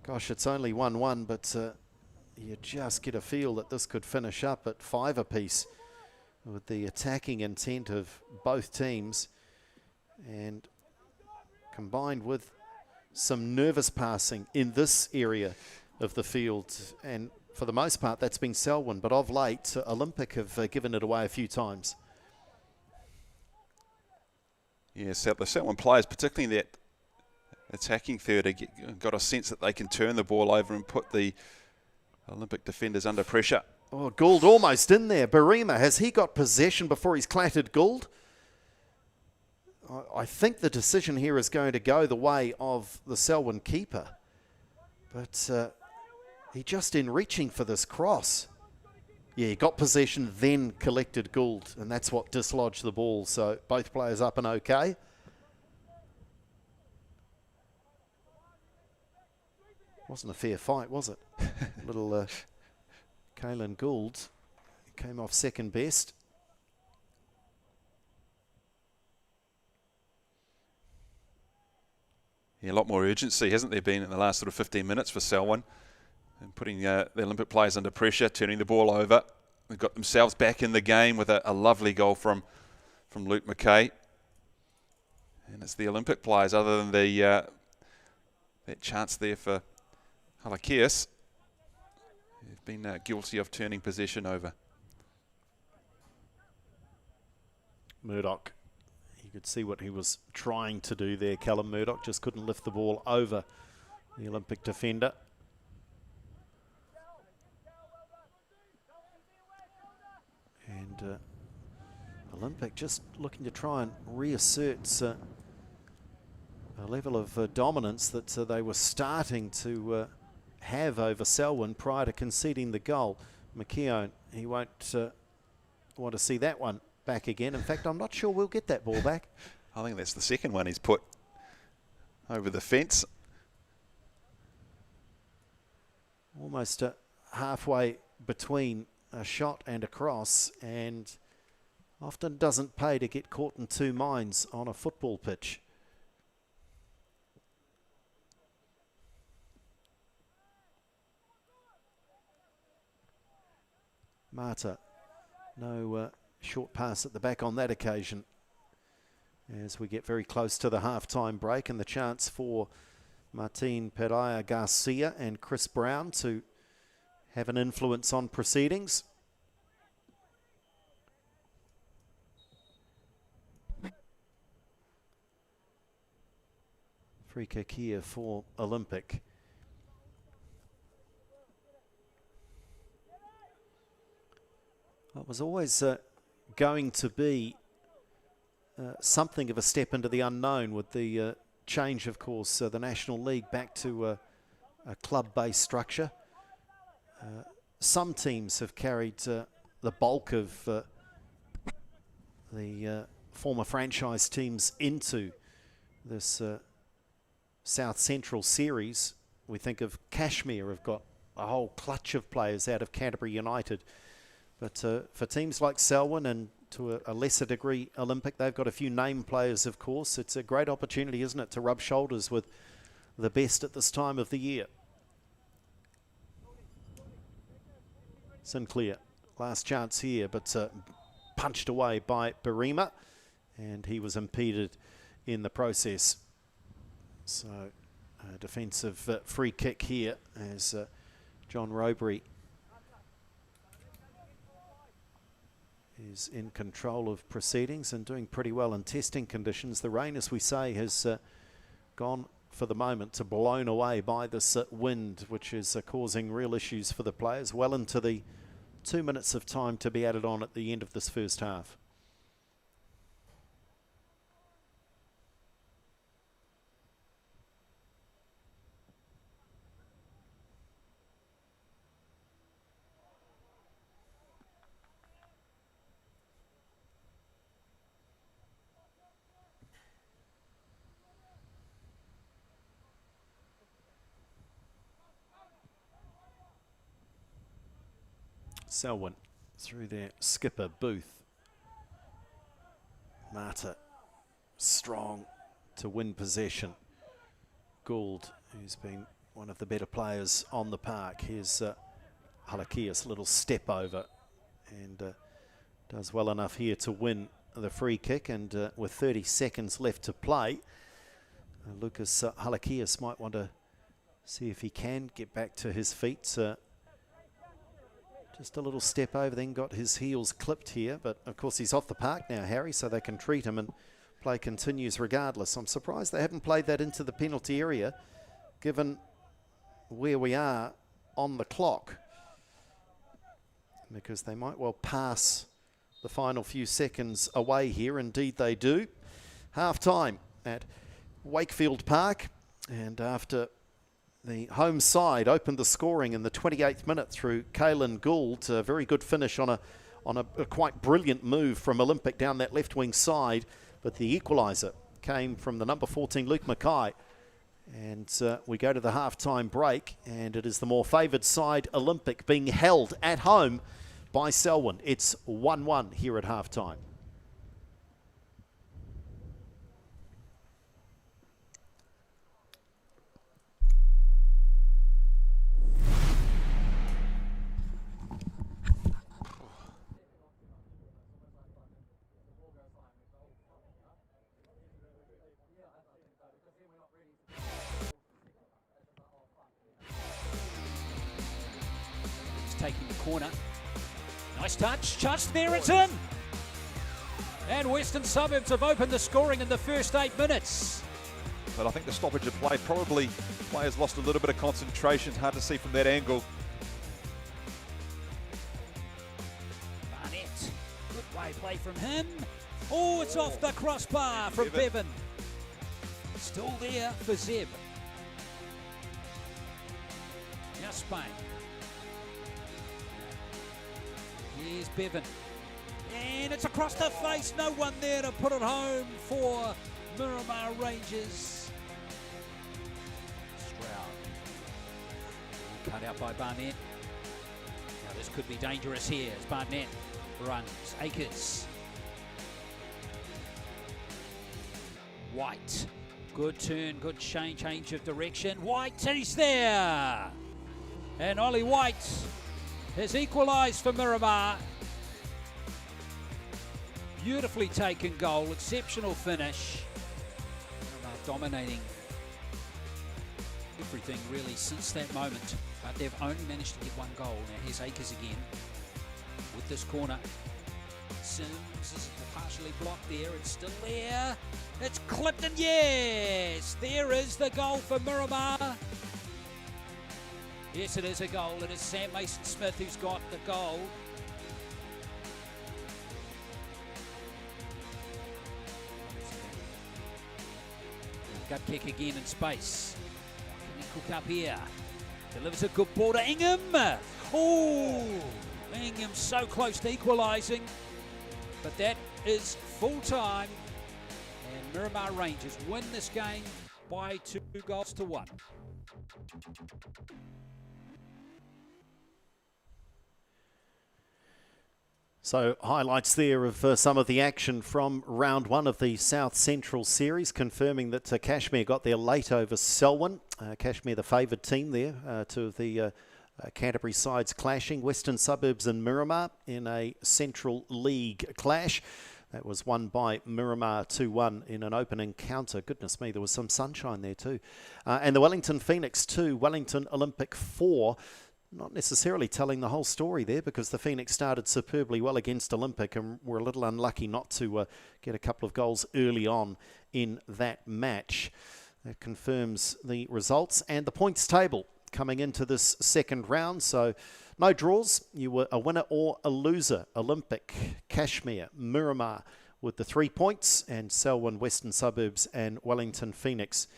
gosh, it's only 1-1, but you just get a feel that this could finish up at 5 apiece with the attacking intent of both teams, and combined with some nervous passing in this area of the field. And for the most part, that's been Selwyn, but of late, Olympic have given it away a few times. Yes, the Selwyn players, particularly in that attacking third, got a sense that they can turn the ball over and put the Olympic defenders under pressure. Oh, Gould almost in there. Barima, has he got possession before he's clattered Gould? I think the decision here is going to go the way of the Selwyn keeper. But he just in reaching for this cross. Yeah, he got possession, then collected Gould, and that's what dislodged the ball. So both players up and okay. Wasn't a fair fight, was it? Little Caelan Gould came off second best. Yeah, a lot more urgency, hasn't there been in the last sort of 15 minutes for Selwyn? And putting the Olympic players under pressure, turning the ball over. They've got themselves back in the game with a lovely goal from Luke Mackay. And it's the Olympic players, other than that chance there for Halakias, who've They've been guilty of turning possession over. Murdoch, you could see what he was trying to do there. Callum Murdoch just couldn't lift the ball over the Olympic defender. And Olympic just looking to try and reassert a level of dominance that they were starting to have over Selwyn prior to conceding the goal. McKeown, he won't want to see that one back again. In fact, I'm not sure we'll get that ball back. I think that's the second one he's put over the fence. Almost halfway between a shot and a cross, and often doesn't pay to get caught in two minds on a football pitch. Marta, no short pass at the back on that occasion, as we get very close to the half-time break, and the chance for Martin Pereira Garcia and Chris Brown to have an influence on proceedings. Free kick here for Olympic. It was always going to be something of a step into the unknown with the change, of course, the National League back to a club-based structure. Some teams have carried the bulk of the former franchise teams into this South Central series. We think of Kashmir have got a whole clutch of players out of Canterbury United. But for teams like Selwyn and to a lesser degree Olympic, they've got a few name players, of course. It's a great opportunity, isn't it, to rub shoulders with the best at this time of the year. Sinclair, last chance here, but punched away by Barima, and he was impeded in the process. So a defensive free kick here as John Robury is in control of proceedings and doing pretty well in testing conditions. The rain, as we say, has gone for the moment to blown away by this wind, which is causing real issues for the players well into the 2 minutes of time to be added on at the end of this first half. Selwyn through their skipper Booth. Marta strong to win possession. Gould, who's been one of the better players on the park. Here's Halakias, little step over, and does well enough here to win the free kick. And with 30 seconds left to play, Lucas Halakias might want to see if he can get back to his feet. Just a little step over, then got his heels clipped here. But, of course, he's off the park now, Harry, so they can treat him and play continues regardless. I'm surprised they haven't played that into the penalty area, given where we are on the clock, because they might well pass the final few seconds away here. Indeed they do. Half-time at Wakefield Park, and after the home side opened the scoring in the 28th minute through Caelan Gould. A very good finish on a quite brilliant move from Olympic down that left wing side. But the equaliser came from the number 14, Luke Mackay. And we go to the half-time break, and it is the more favoured side, Olympic, being held at home by Selwyn. It's 1-1 here at half-time. taking the corner. Nice touch there, it's in! And Western Suburbs have opened the scoring in the first 8 minutes. But I think the stoppage of play, probably players lost a little bit of concentration. Hard to see from that angle. Barnett, good way play from him. Oh, it's off the crossbar from Bevan. Still there for Zeb. Now Spain. Here's Bevan. And it's across the face. No one there to put it home for Miramar Rangers. Stroud. Cut out by Barnett. Now this could be dangerous here as Barnett runs. Akers. White. Good turn, good change of direction. White, he's there. And Ollie White has equalised for Miramar. Beautifully taken goal, exceptional finish. Miramar dominating everything really since that moment, but they've only managed to get one goal. Now here's Akers again with this corner. Sims is partially blocked there, it's still there. It's clipped and yes, there is the goal for Miramar. Yes, it is a goal. It is Sam Mason-Smith who's got the goal. Gut kick again in space. Can he cook up here? Delivers a good ball to Ingham. Oh, Ingham so close to equalising. But that is full time. And Miramar Rangers win this game by 2-1. So highlights there of some of the action from round one of the South Central Series, confirming that Cashmere got there late over Selwyn. Cashmere the favoured team there, two of the Canterbury sides clashing. Western Suburbs and Miramar in a Central League clash. That was won by Miramar 2-1 in an open encounter. Goodness me, there was some sunshine there too. And the Wellington Phoenix 2, Wellington Olympic 4. Not necessarily telling the whole story there, because the Phoenix started superbly well against Olympic and were a little unlucky not to get a couple of goals early on in that match. That confirms the results and the points table coming into this second round. So no draws. You were a winner or a loser. Olympic, Cashmere, Miramar with the 3 points, and Selwyn, Western Suburbs and Wellington Phoenix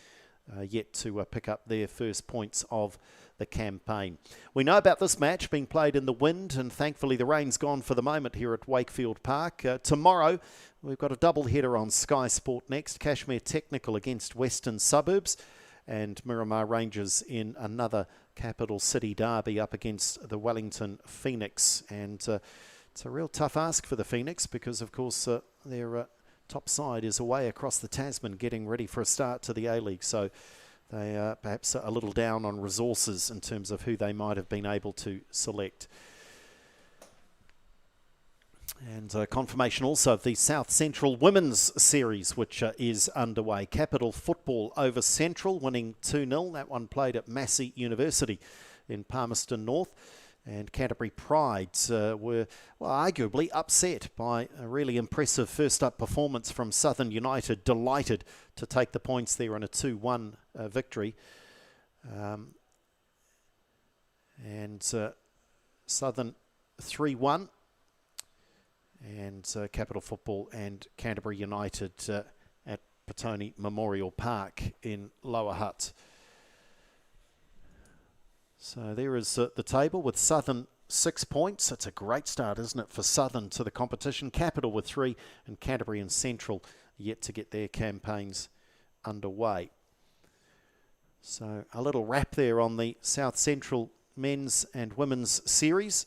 yet to pick up their first points of the campaign. We know about this match being played in the wind, and thankfully the rain's gone for the moment here at Wakefield Park. Tomorrow we've got a double header on Sky Sport Next. Cashmere Technical against Western Suburbs, and Miramar Rangers in another capital city derby up against the Wellington Phoenix. And it's a real tough ask for the Phoenix, because of course their top side is away across the Tasman getting ready for a start to the A-League. So they are perhaps a little down on resources in terms of who they might have been able to select. And confirmation also of the South Central Women's Series, which is underway. Capital Football over Central, winning 2-0. That one played at Massey University in Palmerston North. And Canterbury Pride were, well, arguably upset by a really impressive first-up performance from Southern United. Delighted to take the points there in a 2-1 victory. And Southern 3-1. And Capital Football and Canterbury United at Petone Memorial Park in Lower Hutt. So there is the table with Southern 6 points. It's a great start, isn't it, for Southern to the competition. Capital with 3, and Canterbury and Central yet to get their campaigns underway. So a little wrap there on the South Central Men's and Women's Series.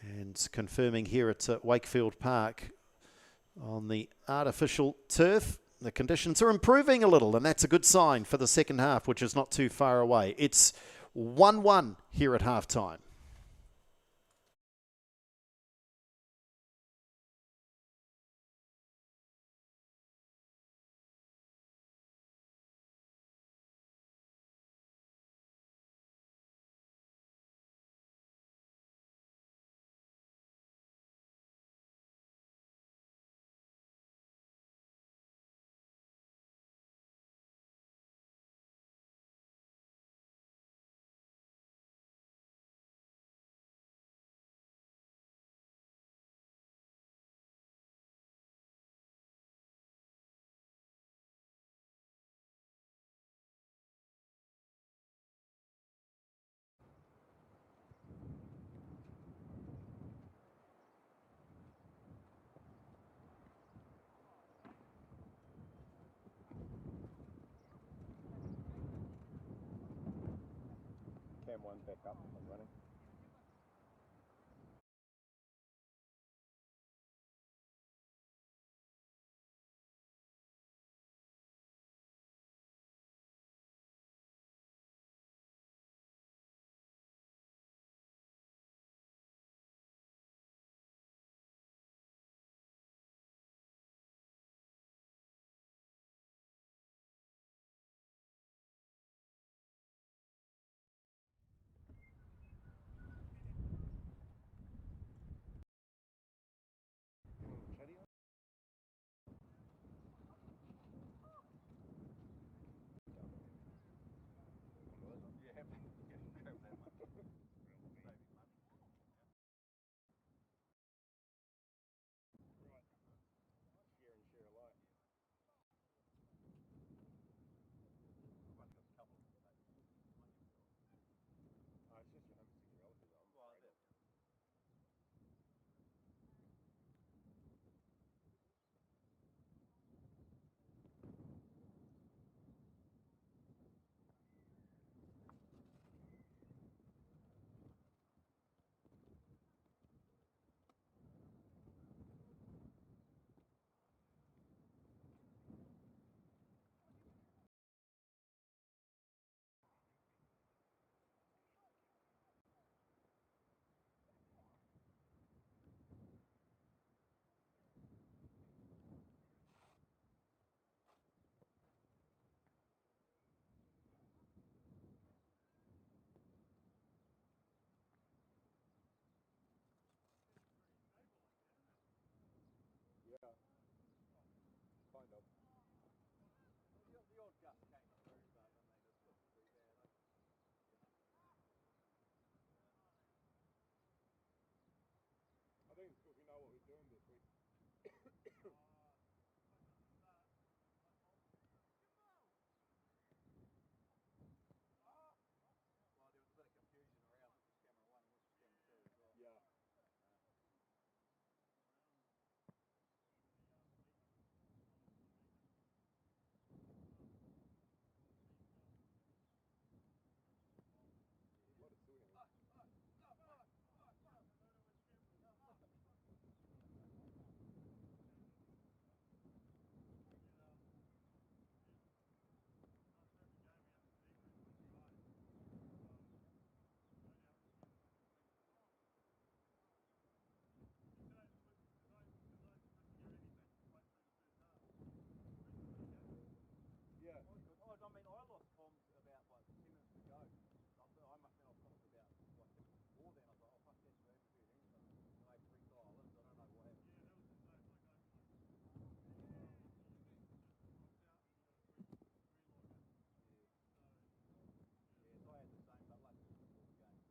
And confirming here at Wakefield Park on the artificial turf, the conditions are improving a little, and that's a good sign for the second half, which is not too far away. It's 1-1 here at halftime. Cam 1 back up and running. Share and share alike. It's just your homesick relative. Well, is it? Yeah. Kind of. The odd gut came through, but then they just looked pretty bad. I think it's because we know what we're doing this week. Well, there was a bit of confusion around which was camera 1 and which was camera 2 as well. Yeah. What is doing? Yeah. I mean, I lost comms about like 10 minutes to go. I must have been off comms about like before then. I was like, oh fuck, that's where we do anything. And I had 3 dial-ins. I don't know what happened. Yeah, that was the same. Like Yeah, so I had the same, but luckily it was before the game.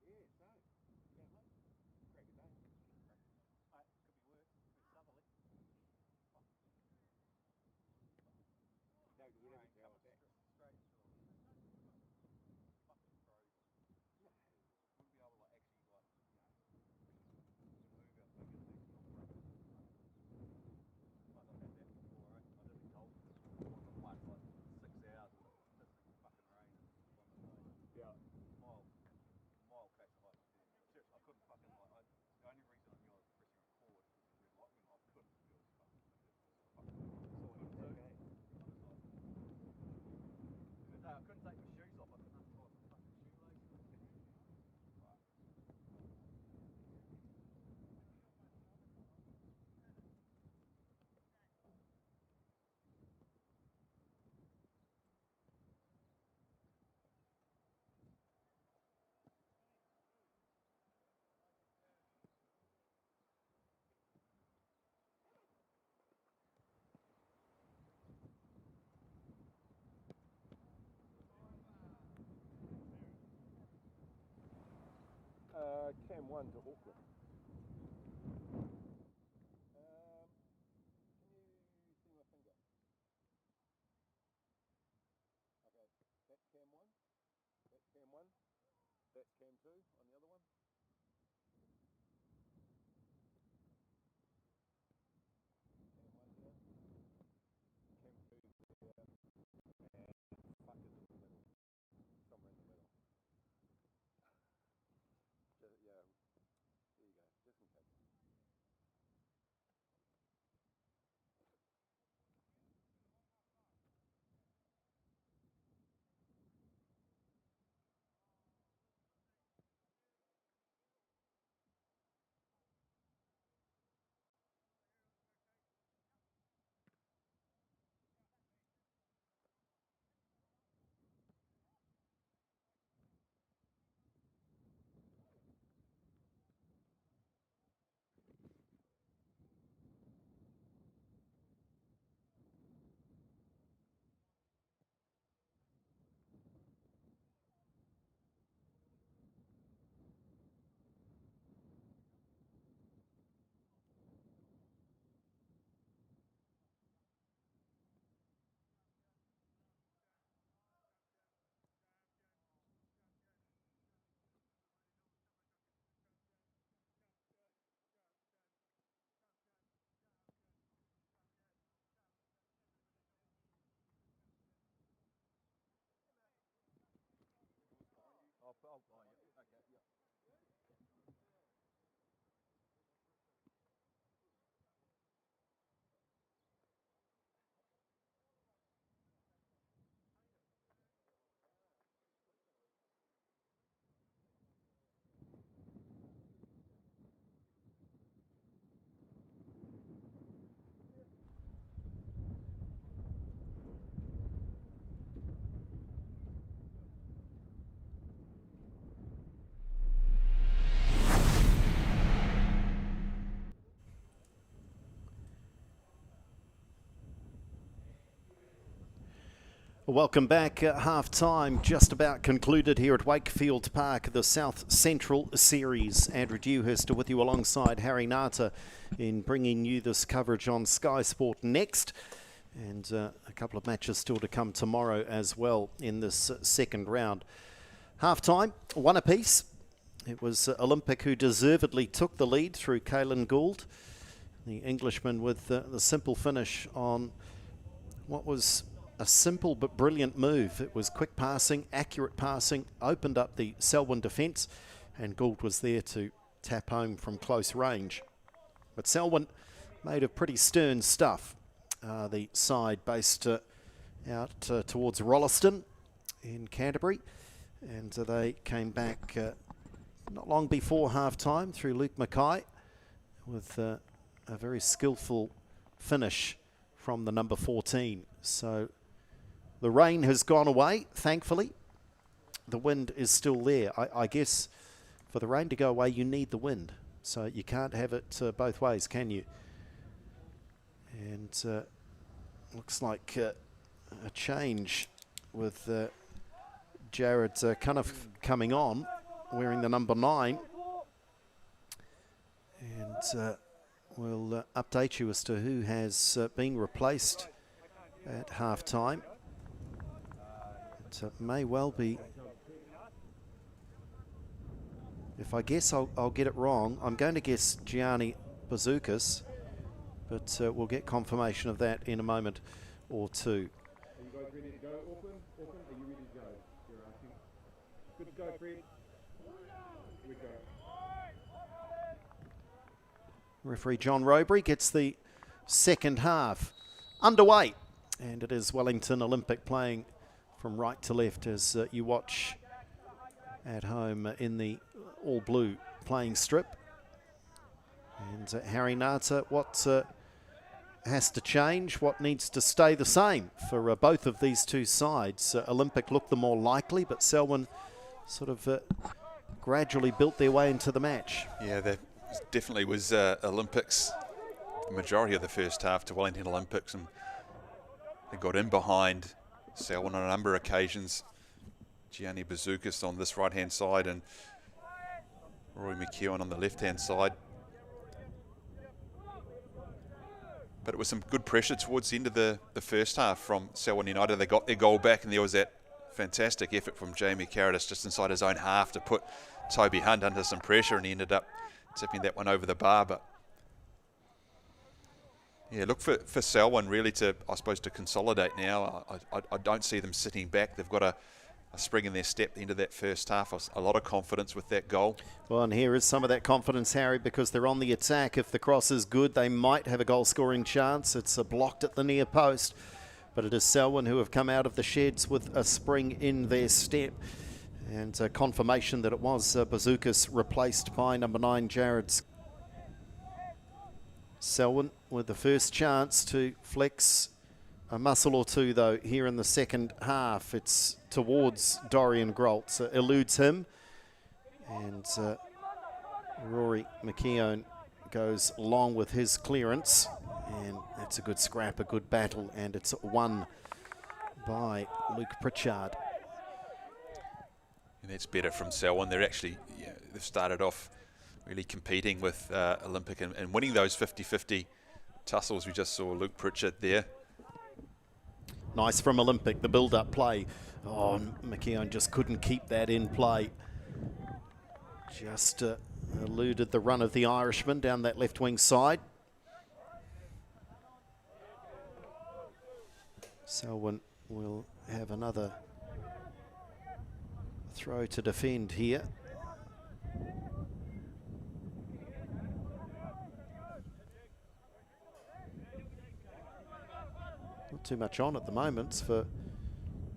Yeah, so. You know what? Crack a day. Alright, could be worse. Could be southerly. No, because we don't Rain get to coming back. straight shore. Fucking frozen. No. Wouldn't be able to like actually like, you know, to move our fingers next to the front. Like I've had that before, right? I did the golf one for like 6 hours in the pissing fucking rain on the day. Yeah. Mile patch of height. Seriously, I couldn't fucking like. The only reason I knew I was pressing record was the red light when I couldn't. It was fucking. So I couldn't do. I was like, the day I couldn't take my shoes off. I couldn't untie my fucking shoelaces. Right. Cam 1 to Auckland. that cam too on the other one. Cam 1 here. Cam 2 there. And fuck is in the middle. Somewhere in the middle. Just, yeah. There you go. Just in case. Oh, yeah. Okay, yeah. Welcome back. Half time just about concluded here at Wakefield Park, the South Central Series. Andrew Dewhurst with you alongside Harry Nata in bringing you this coverage on Sky Sport Next. And a couple of matches still to come tomorrow as well in this second round. Half time, one apiece. It was Olympic who deservedly took the lead through Caelan Gould, the Englishman, with the simple finish on what was a simple but brilliant move. It was quick passing, accurate passing, opened up the Selwyn defence, and Gould was there to tap home from close range. But Selwyn made of pretty stern stuff. The side based out towards Rolleston in Canterbury, and they came back not long before half-time through Luke Mackay with a very skillful finish from the number 14. So the rain has gone away, thankfully. The wind is still there. I guess for the rain to go away, you need the wind. So you can't have it both ways, can you? And looks like a change with Jared Cunniff coming on, wearing the number 9. And we'll update you as to who has been replaced at half-time. It may well be, if I guess I'll get it wrong, I'm going to guess Gianni Bazoukas, but we'll get confirmation of that in a moment or two. Are you guys ready to go? Auckland, are you ready to go? You're asking. Good to go, Fred. Here we go. Referee John Rowbury gets the second half underway, and it is Wellington Olympic playing from right to left as you watch at home in the all-blue playing strip. And Harry Nata, what has to change, what needs to stay the same for both of these two sides? Olympic looked the more likely, but Selwyn sort of gradually built their way into the match. Yeah, that definitely was Olympics, the majority of the first half to Wellington Olympics, and they got in behind Selwyn on a number of occasions. Gianni Bazoukas on this right-hand side and Roy McEwen on the left-hand side. But it was some good pressure towards the end of the first half from Selwyn United. They got their goal back, and there was that fantastic effort from Jamie Carradis just inside his own half to put Toby Hunt under some pressure, and he ended up tipping that one over the bar. But yeah, look for Selwyn really to, I suppose, to consolidate now. I don't see them sitting back. They've got a spring in their step into that first half. A lot of confidence with that goal. Well, and here is some of that confidence, Harry, because they're on the attack. If the cross is good, they might have a goal-scoring chance. It's blocked at the near post. But it is Selwyn who have come out of the sheds with a spring in their step. And confirmation that it was Bazookas replaced by number 9, Jared. Selwyn with the first chance to flex a muscle or two, though, here in the second half. It's towards Dorian Groltz. Eludes him. And Rory McKeown goes long with his clearance. And that's a good scrap, a good battle. And it's won by Luke Pritchard. And that's better from Selwyn. They're actually, they've started off really competing with Olympic and winning those 50-50 tussles. We just saw Luke Pritchard there. Nice from Olympic, the build-up play. Oh, McKeown just couldn't keep that in play. Just eluded the run of the Irishman down that left wing side. Selwyn will have another throw to defend here. Not too much on at the moment for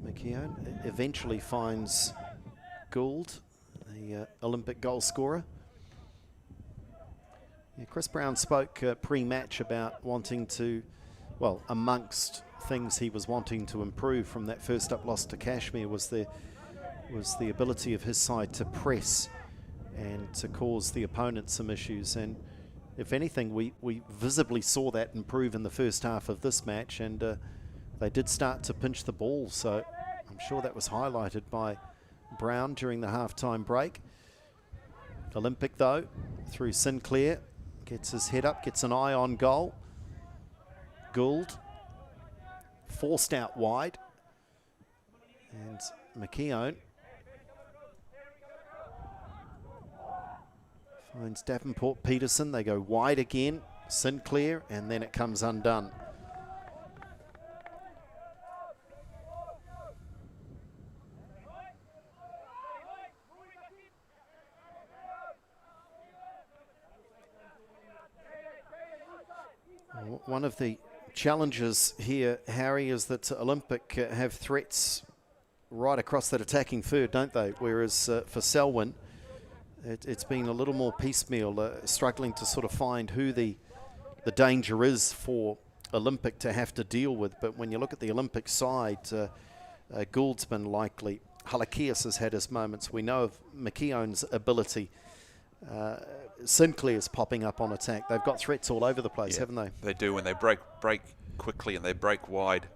McKeown. Eventually finds Gould, the Olympic goal scorer. Yeah, Chris Brown spoke pre-match about wanting to, well, amongst things he was wanting to improve from that first up loss to Kashmir was the ability of his side to press and to cause the opponent some issues. And if anything, we visibly saw that improve in the first half of this match, and they did start to pinch the ball, so I'm sure that was highlighted by Brown during the half-time break. Olympic, though, through Sinclair, gets his head up, gets an eye on goal. Gould, forced out wide, and McKeown finds Davenport Peterson. They go wide again, Sinclair, and then it comes undone. One of the challenges here, Harry, is that Olympic have threats right across that attacking third, don't they? Whereas for Selwyn, it's been a little more piecemeal, struggling to sort of find who the danger is for Olympic to have to deal with. But when you look at the Olympic side, Gould's been likely. Halakias has had his moments. We know of McKeown's ability. Sinclair's popping up on attack. They've got threats all over the place, haven't they? They do, and they break quickly and they break wide.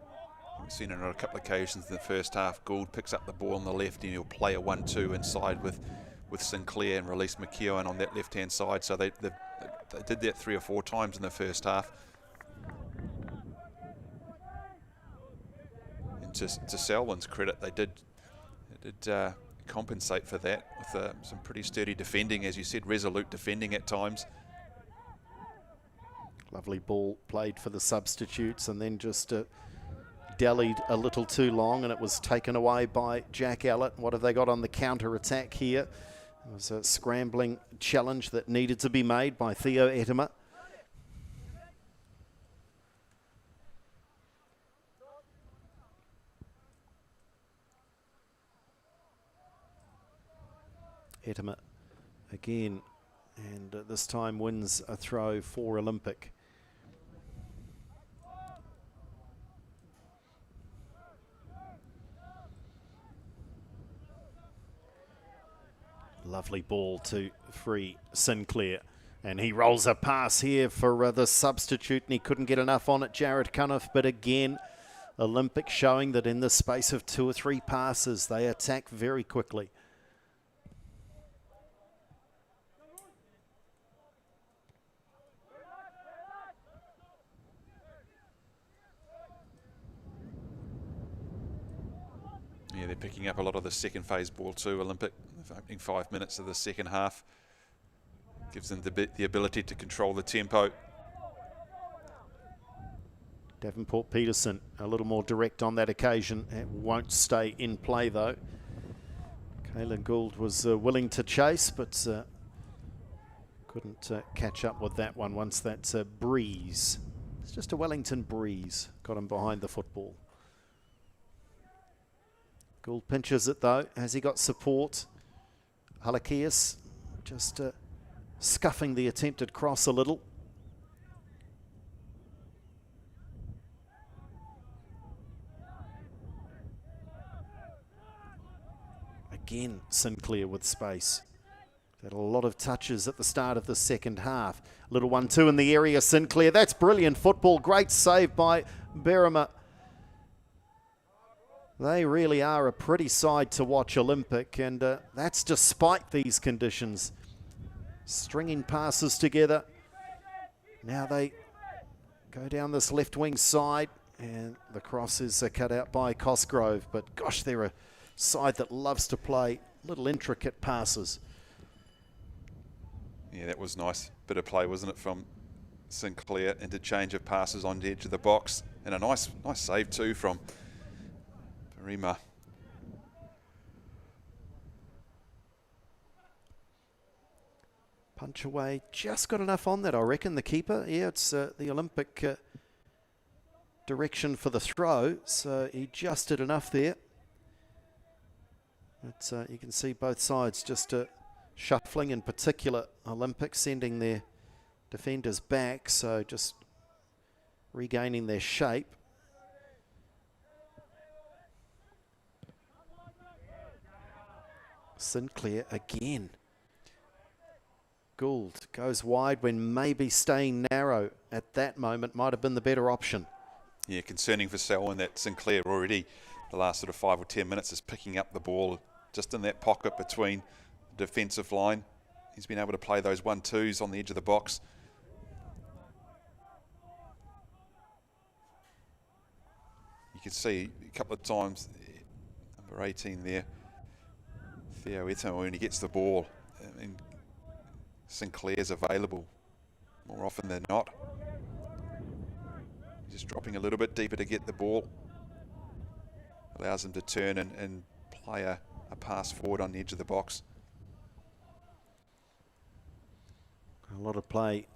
We've seen it on a couple of occasions in the first half. Gould picks up the ball on the left and he'll play a 1-2 inside with Sinclair and release McKeown on that left-hand side. So they did that 3 or 4 times in the first half. And to Selwyn's credit, they did compensate for that with some pretty sturdy defending, as you said, resolute defending at times. Lovely ball played for the substitutes, and then just dallied a little too long, and it was taken away by Jack Ellett. What have they got on the counter-attack here? It was a scrambling challenge that needed to be made by Theo Etema. Etema again, and this time wins a throw for Olympic. Lovely ball to free Sinclair, and he rolls a pass here for the substitute, and he couldn't get enough on it, Jared Cuniff. But again, Olympic showing that in the space of 2 or 3 passes they attack very quickly. Yeah, they're picking up a lot of the second phase ball too, Olympic. The opening 5 minutes of the second half gives them the ability to control the tempo. Davenport Peterson a little more direct on that occasion. It won't stay in play though. Caelan Gould was willing to chase, but couldn't catch up with that one once that breeze. It's just a Wellington breeze got him behind the football. Gould pinches it though. Has he got support? Halakias just scuffing the attempted cross a little. Again, Sinclair with space. Had a lot of touches at the start of the second half. Little 1-2 in the area, Sinclair. That's brilliant football. Great save by Berrima. They really are a pretty side to watch, Olympic, and that's despite these conditions. Stringing passes together. Now they go down this left wing side, and the cross is cut out by Cosgrove. But gosh, they're a side that loves to play little intricate passes. Yeah, that was nice. Bit of play, wasn't it, from Sinclair? Interchange of passes on the edge of the box, and a nice save too from Berrima. Punch away, just got enough on that, I reckon, the keeper. Yeah, it's the Olympic direction for the throw, so he just did enough there. But you can see both sides just shuffling, in particular Olympic sending their defenders back, so just regaining their shape. Sinclair again. Gould goes wide when maybe staying narrow at that moment might have been the better option. Yeah, concerning for Selwyn that Sinclair already the last sort of 5 or 10 minutes is picking up the ball just in that pocket between the defensive line. He's been able to play those 1-2s on the edge of the box. You can see a couple of times, number 18 there, Theo Eto, when he gets the ball, I mean, Sinclair's available more often than not. Just dropping a little bit deeper to get the ball. Allows him to turn and play a pass forward on the edge of the box. A lot of play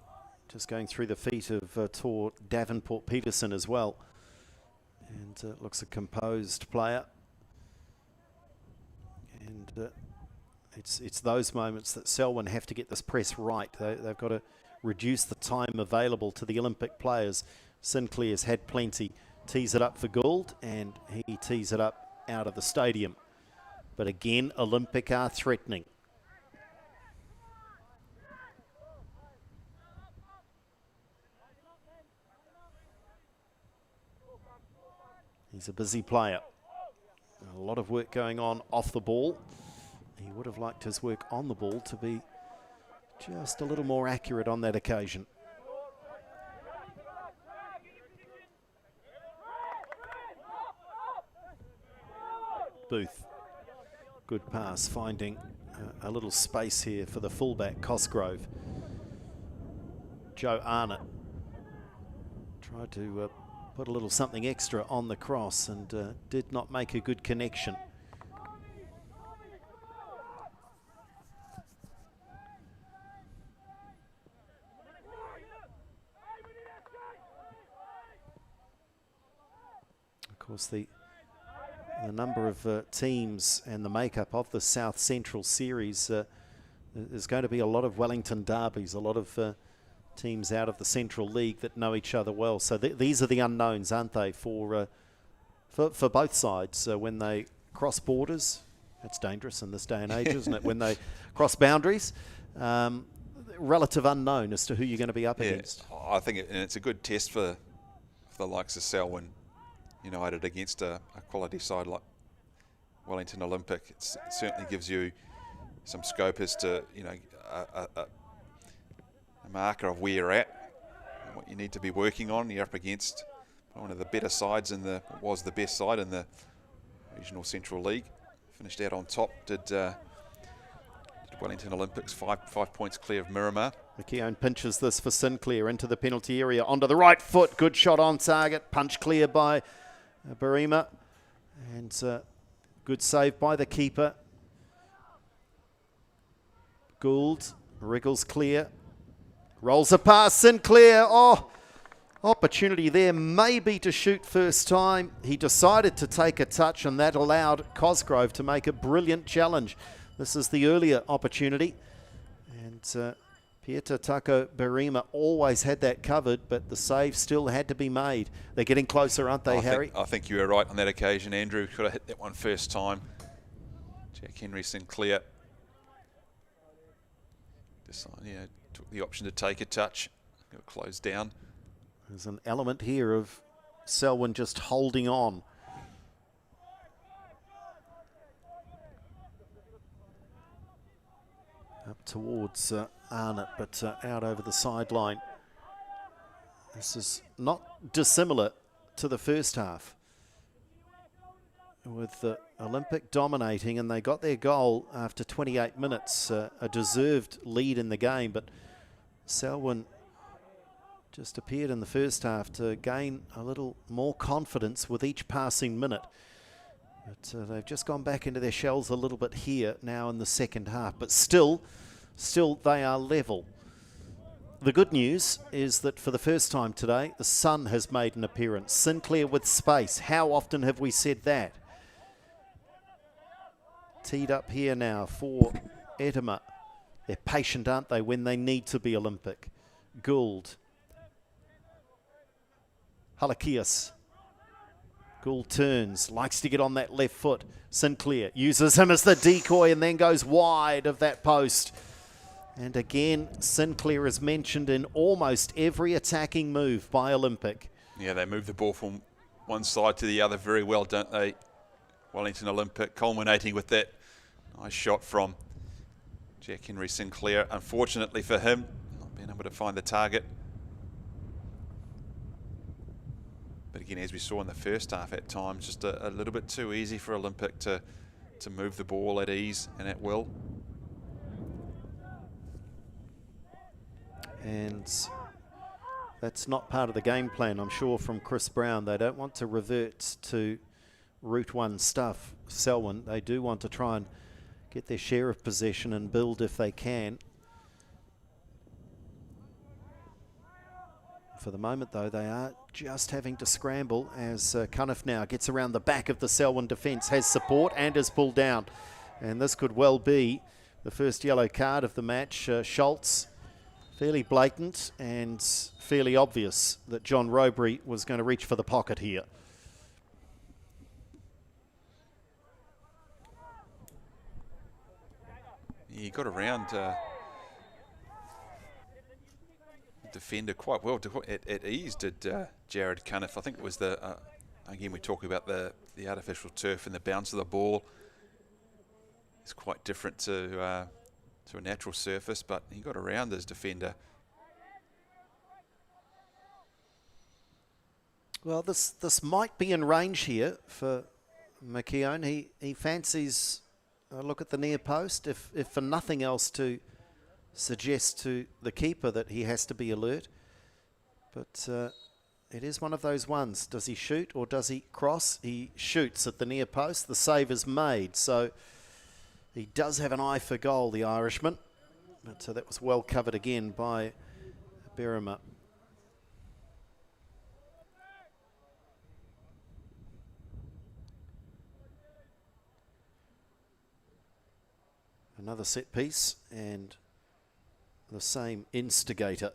just going through the feet of Tor Davenport Peterson as well. And looks a composed player. And it's those moments that Selwyn have to get this press right. They've got to reduce the time available to the Olympic players. Sinclair's had plenty. Tees it up for Gould, and he tees it up out of the stadium. But again, Olympic are threatening. He's a busy player. A lot of work going on off the ball. He would have liked his work on the ball to be just a little more accurate on that occasion. Booth, good pass, finding a little space here for the fullback, Cosgrove. Joe Arnott tried to put a little something extra on the cross and did not make a good connection. Of course, the number of teams and the makeup of the South Central Series, there's going to be a lot of Wellington derbies, a lot of teams out of the Central League that know each other well. So these are the unknowns, aren't they, for both sides when they cross borders. That's dangerous in this day and age, isn't it? When they cross boundaries, relative unknown as to who you're going to be up against. I think it's a good test for the likes of Selwyn United against a quality side like Wellington Olympic. It certainly gives you some scope as to a marker of where you're at and what you need to be working on. You're up against one of the better sides was the best side in the Regional Central League. Finished out on top, did Wellington Olympics, five points clear of Miramar. McKeown pinches this for Sinclair into the penalty area, onto the right foot. Good shot on target, punch clear by Barima. And good save by the keeper. Gould wriggles clear, rolls a pass, Sinclair. Oh, opportunity there maybe to shoot first time. He decided to take a touch, and that allowed Cosgrove to make a brilliant challenge. This is the earlier opportunity, and Pieter Tako Barima always had that covered, but the save still had to be made. They're getting closer, aren't they, Harry? I think you were right on that occasion, Andrew. Could have hit that one first time. Jack Henry Sinclair took the option to take a touch. Got closed down. There's an element here of Selwyn just holding on. Up towards Arnott, but out over the sideline. This is not dissimilar to the first half, with Olympic dominating, and they got their goal after 28 minutes, a deserved lead in the game, but Selwyn just appeared in the first half to gain a little more confidence with each passing minute. But they've just gone back into their shells a little bit here now in the second half, but still they are level. The good news is that for the first time today, the sun has made an appearance. Sinclair with space. How often have we said that? Teed up here now for Etema. They're patient, aren't they, when they need to be Olympic. Gould. Halakias. Gould turns, likes to get on that left foot. Sinclair uses him as the decoy and then goes wide of that post. And again, Sinclair is mentioned in almost every attacking move by Olympic. Yeah, they move the ball from one side to the other very well, don't they? Wellington Olympic culminating with that nice shot from Jack Henry Sinclair. Unfortunately for him, not being able to find the target. But again, as we saw in the first half at times, just a little bit too easy for Olympic to move the ball at ease and at will. And that's not part of the game plan, I'm sure, from Chris Brown. They don't want to revert to Route 1 stuff, Selwyn. They do want to try and get their share of possession and build if they can. For the moment, though, they are just having to scramble as Cunniff now gets around the back of the Selwyn defence, has support and is pulled down. And this could well be the first yellow card of the match. Schultz, fairly blatant and fairly obvious that John Robury was going to reach for the pocket here. He got around defender quite well at ease, did Jared Cunniff. I think it was again, we talk about the artificial turf and the bounce of the ball. It's quite different to a natural surface, but he got around his defender. Well, this might be in range here for McKeown. He fancies a look at the near post, if for nothing else to suggest to the keeper that he has to be alert. But it is one of those ones. Does he shoot or does he cross? He shoots at the near post. The save is made, so he does have an eye for goal, the Irishman. But that was well covered again by Barima. Another set piece and the same instigator.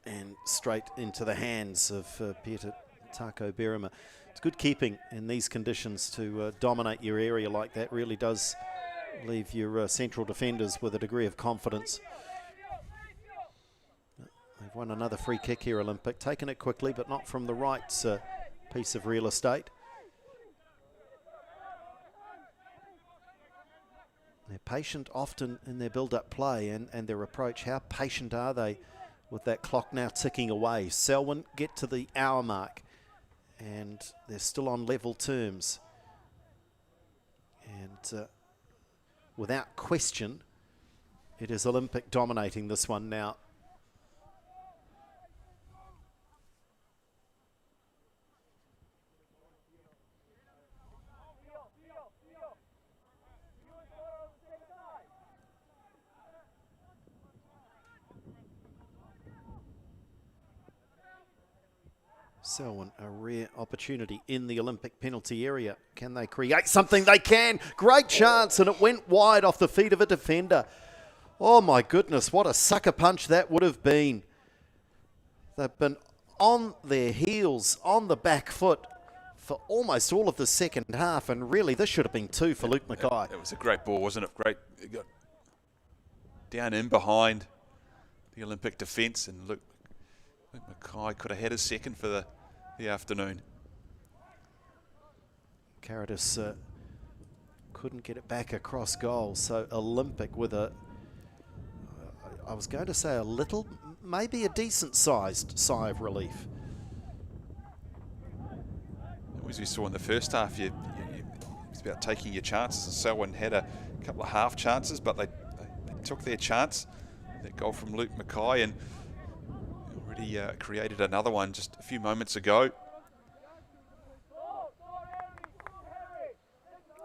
And straight into the hands of Pieter Tako Barima. It's good keeping in these conditions to dominate your area like that. Really does leave your central defenders with a degree of confidence. They've won another free kick here, Olympic. Taken it quickly, but not from the right piece of real estate. They're patient often in their build-up play and their approach. How patient are they with that clock now ticking away? Selwyn get to the hour mark and they're still on level terms. And without question, it is Olympic dominating this one now. Selwyn, a rare opportunity in the Olympic penalty area. Can they create something? They can. Great chance, and it went wide off the feet of a defender. Oh my goodness, what a sucker punch that would have been. They've been on their heels, on the back foot for almost all of the second half, and really this should have been 2 for Luke Mackay. It was a great ball, wasn't it? Great. It got down in behind the Olympic defence, and Luke Mackay could have had his second for the afternoon. Caritas couldn't get it back across goal, so Olympic with a, I was going to say a little, maybe a decent sized sigh of relief. As we saw in the first half, it's about taking your chances, and Selwyn had a couple of half chances, but they took their chance. That goal from Luke Mackay, and already created another one just a few moments ago.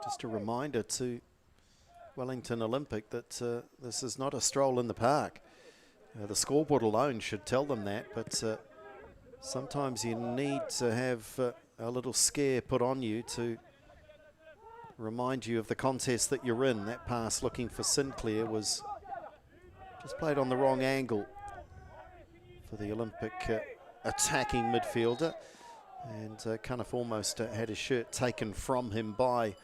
Just a reminder to Wellington Olympic that this is not a stroll in the park. The scoreboard alone should tell them that, but sometimes you need to have a little scare put on you to remind you of the contest that you're in. That pass looking for Sinclair was just played on the wrong angle for the Olympic attacking midfielder, and Cunniff almost had his shirt taken from him by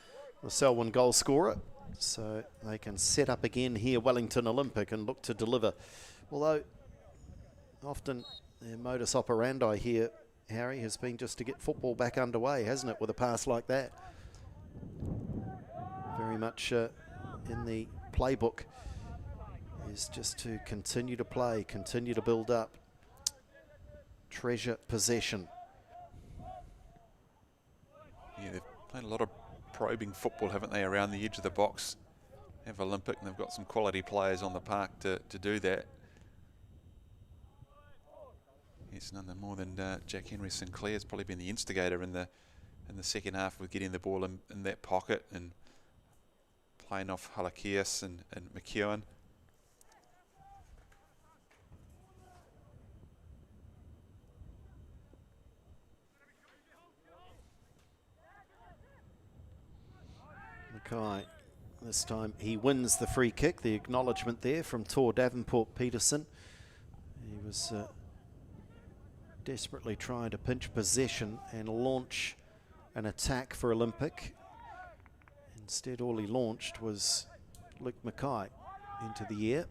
the Selwyn goal scorer. So they can set up again here, Wellington Olympic, and look to deliver. Although often their modus operandi here, Harry, has been just to get football back underway, hasn't it, with a pass like that? Very much in the playbook is just to continue to play, continue to build up, treasure possession. Yeah, they've played a lot of probing football, haven't they, around the edge of the box. Have Olympic, and they've got some quality players on the park to do that. It's none more than Jack Henry Sinclair has probably been the instigator in the second half with getting the ball in that pocket and playing off Halakias and McEwen. Mackay, this time he wins the free kick. The acknowledgement there from Tor Davenport-Peterson. He was desperately trying to pinch possession and launch an attack for Olympic. Instead, all he launched was Luke Mackay into the air.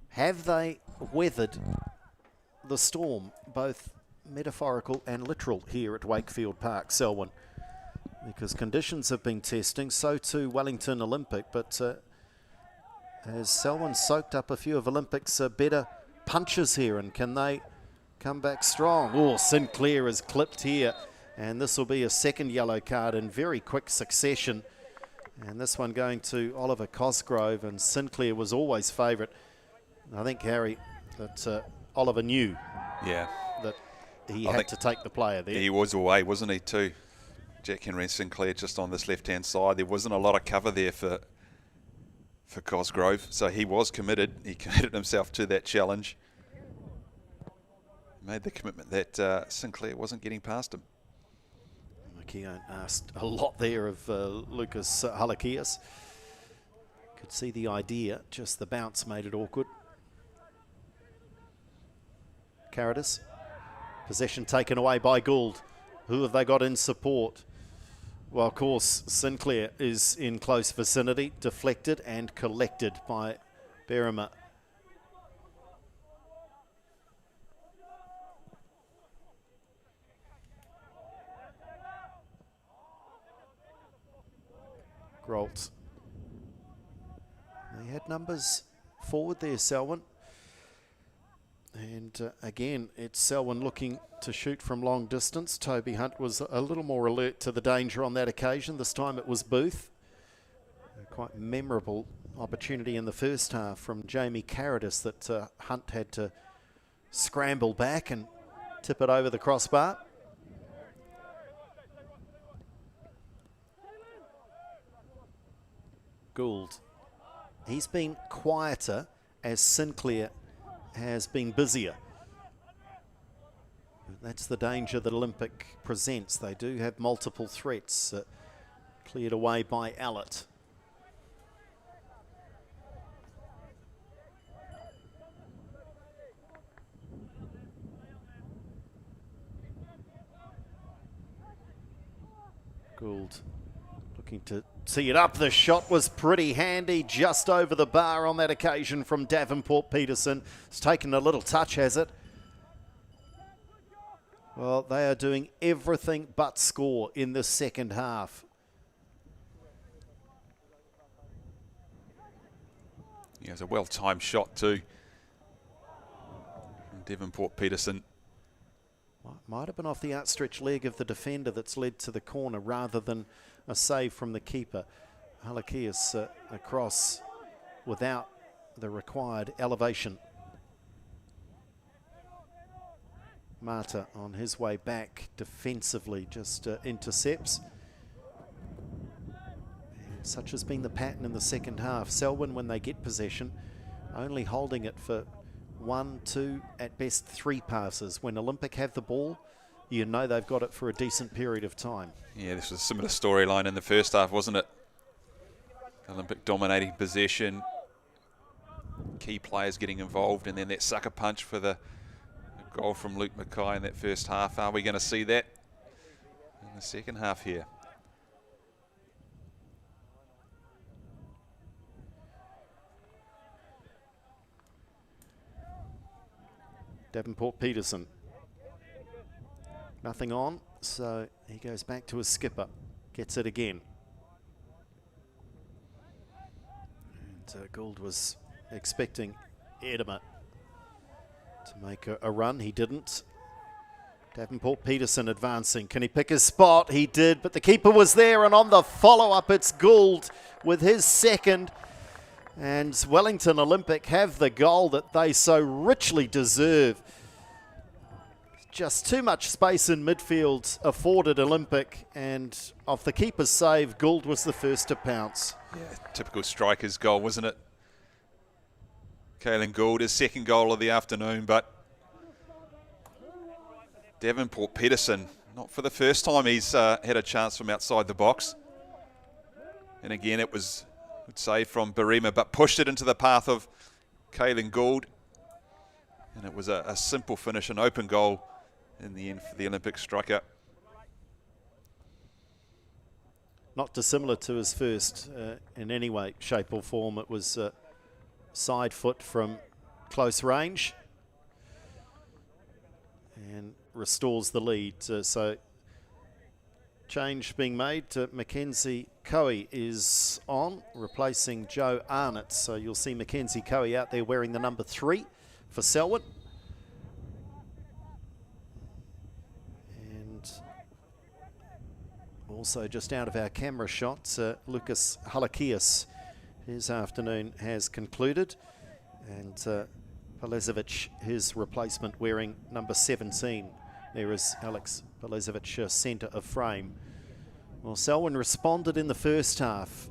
Have they weathered the storm, both metaphorical and literal, here at Wakefield Park, Selwyn? Because conditions have been testing, so too Wellington Olympic, but has Selwyn soaked up a few of Olympic's better punches here, and can they come back strong? Oh, Sinclair is clipped here, and this will be a second yellow card in very quick succession, and this one going to Oliver Cosgrove, and Sinclair was always favourite. I think, Harry, that Oliver knew that he had to take the player there. He was away, wasn't he, too? Jack Henry Sinclair just on this left-hand side. There wasn't a lot of cover there for Cosgrove, so he was committed. He committed himself to that challenge. Made the commitment that Sinclair wasn't getting past him. McKeown asked a lot there of Lucas Halakias. Could see the idea, just the bounce made it awkward. Caritas, possession taken away by Gould. Who have they got in support? Well, of course, Sinclair is in close vicinity, deflected and collected by Berrimer. Groltz. They had numbers forward there, Selwyn. And again, it's Selwyn looking to shoot from long distance. Toby Hunt was a little more alert to the danger on that occasion. This time it was Booth. A quite memorable opportunity in the first half from Jamie Carradis that Hunt had to scramble back and tip it over the crossbar. Gould. He's been quieter as Sinclair has been busier. That's the danger that Olympic presents. They do have multiple threats cleared away by Allett. Gould looking to tee it up. The shot was pretty handy, just over the bar on that occasion from Davenport Peterson. It's taken a little touch, has it? Well, they are doing everything but score in the second half. Yeah, it's a well-timed shot too from Davenport Peterson. Might have been off the outstretched leg of the defender that's led to the corner rather than a save from the keeper. Halakias across without the required elevation. Mata on his way back defensively just intercepts. And such has been the pattern in the second half. Selwyn, when they get possession, only holding it for 1, 2, at best 3 passes. When Olympic have the ball, you know they've got it for a decent period of time. Yeah, this was a similar storyline in the first half, wasn't it? Olympic dominating possession, key players getting involved, and then that sucker punch for the goal from Luke Mackay in that first half. Are we going to see that in the second half here? Davenport Peterson. Nothing on, so he goes back to his skipper. Gets it again. And Gould was expecting Edema to make a run. He didn't. Davenport Peterson advancing. Can he pick his spot? He did, but the keeper was there, and on the follow-up, it's Gould with his second. And Wellington Olympic have the goal that they so richly deserve. Just too much space in midfield afforded Olympic, and off the keeper's save, Gould was the first to pounce. Yeah, typical striker's goal, wasn't it? Caelan Gould, his second goal of the afternoon, but Davenport Peterson, not for the first time he's had a chance from outside the box. And again, it was a good save from Barima, but pushed it into the path of Caelan Gould. And it was a simple finish, an open goal in the end for the Olympic striker. Not dissimilar to his first in any way, shape or form. It was side foot from close range and restores the lead. So change being made. Mackenzie Coe is on, replacing Joe Arnott. So you'll see Mackenzie Coe out there wearing the number 3 for Selwyn. And also just out of our camera shots, Lucas Halakias, his afternoon has concluded. And Pelezovic, his replacement, wearing number 17. There is Alex Pelezovic, centre of frame. Well, Selwyn responded in the first half.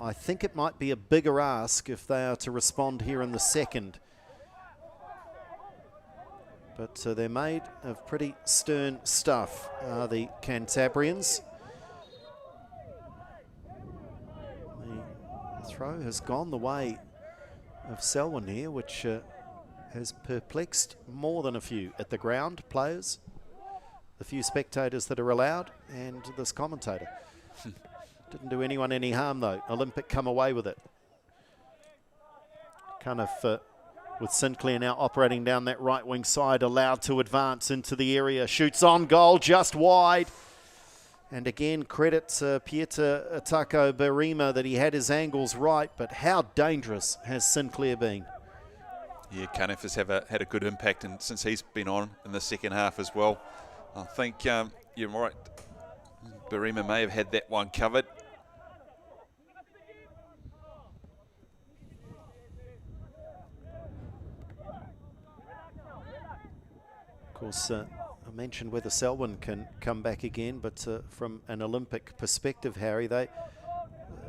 I think it might be a bigger ask if they are to respond here in the second. But they're made of pretty stern stuff, the Cantabrians. The throw has gone the way of Selwyn here, which has perplexed more than a few at the ground players, the few spectators that are allowed, and this commentator. Didn't do anyone any harm though. Olympic come away with it. Kind of with Sinclair now operating down that right wing side, allowed to advance into the area. Shoots on goal, just wide. And again, credit Pieter Atako Barima that he had his angles right, but how dangerous has Sinclair been? Yeah, Cunniff has had a good impact, and since he's been on in the second half as well. I think you're right. Barima may have had that one covered. Of course, I mentioned whether Selwyn can come back again, but from an Olympic perspective, Harry, they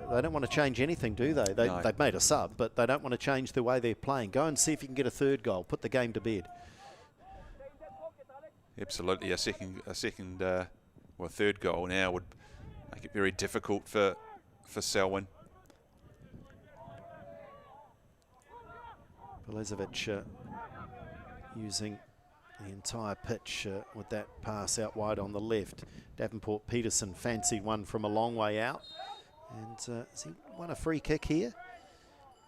don't want to change anything, do they? No. They've made a sub, but they don't want to change the way they're playing. Go and see if you can get a third goal. Put the game to bed. Absolutely, a third goal now would make it very difficult for Selwyn. Belezovic using the entire pitch with that pass out wide on the left. Davenport Peterson fancied one from a long way out. And has he won a free kick here?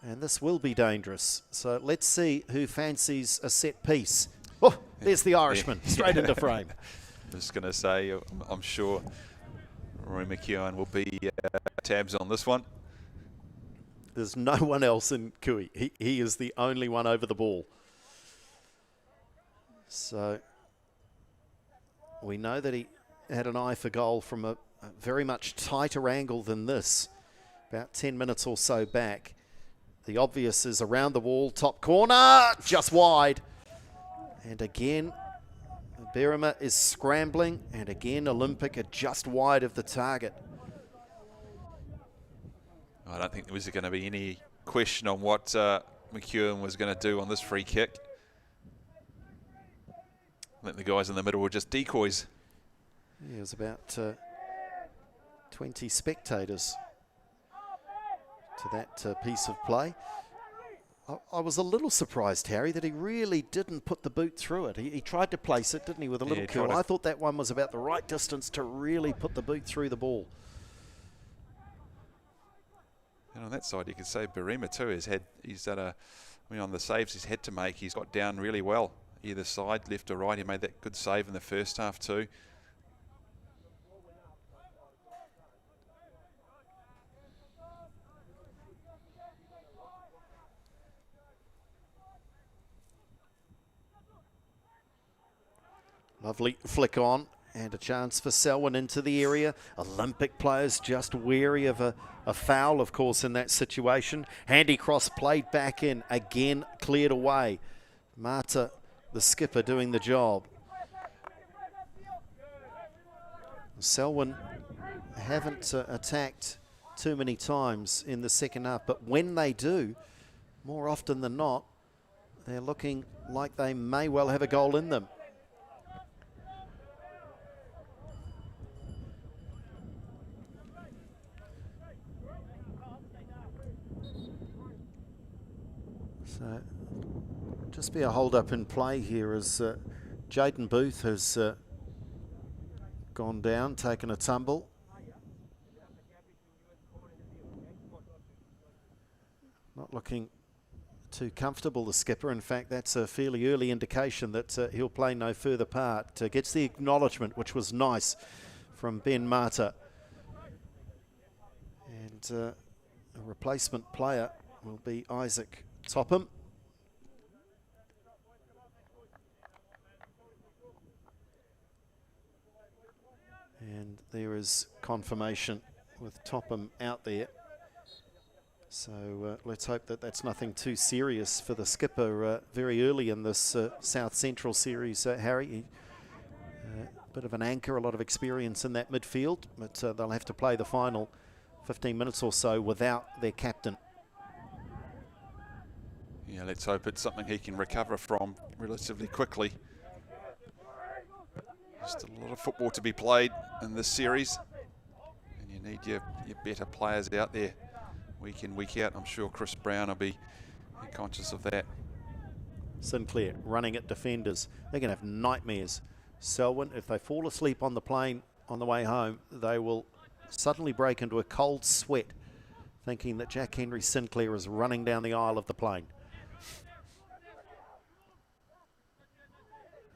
And this will be dangerous. So let's see who fancies a set piece. Oh, there's the Irishman, straight into frame. I was going to say, I'm sure Rory McKeown will be tabs on this one. There's no one else in Kui. He is the only one over the ball. So we know that he had an eye for goal from a very much tighter angle than this, about 10 minutes or so back. The obvious is around the wall, top corner, just wide. And again, Berima is scrambling, and again, Olympic are just wide of the target. I don't think there was going to be any question on what McEwen was going to do on this free kick. I think the guys in the middle were just decoys. Yeah, it was about 20 spectators to that piece of play. I was a little surprised, Harry, that he really didn't put the boot through it. He tried to place it, didn't he, with a little curl. I thought that one was about the right distance to really put the boot through the ball. And on that side, you could say Barima too on the saves he's had to make, he's got down really well. Either side, left or right, he made that good save in the first half too. Lovely flick on, and a chance for Selwyn into the area. Olympic players just wary of a foul, of course, in that situation. Handy cross played back in, again cleared away. Marta, the skipper, doing the job. Selwyn haven't attacked too many times in the second half, but when they do, more often than not, they're looking like they may well have a goal in them. So, just be a hold-up in play here as Jaden Booth has gone down, taken a tumble. Not looking too comfortable, the skipper. In fact, that's a fairly early indication that he'll play no further part. Gets the acknowledgement, which was nice, from Ben Marta. And a replacement player will be Isaac Topham. And there is confirmation with Topham out there. So let's hope that that's nothing too serious for the skipper very early in this South Central series, Harry. A bit of an anchor, a lot of experience in that midfield, but they'll have to play the final 15 minutes or so without their captain. Yeah, let's hope it's something he can recover from relatively quickly. Just a lot of football to be played in this series, and you need your better players out there week in, week out. I'm sure Chris Brown will be conscious of that. Sinclair running at defenders. They're going to have nightmares. Selwyn, if they fall asleep on the plane on the way home, they will suddenly break into a cold sweat thinking that Jack Henry Sinclair is running down the aisle of the plane.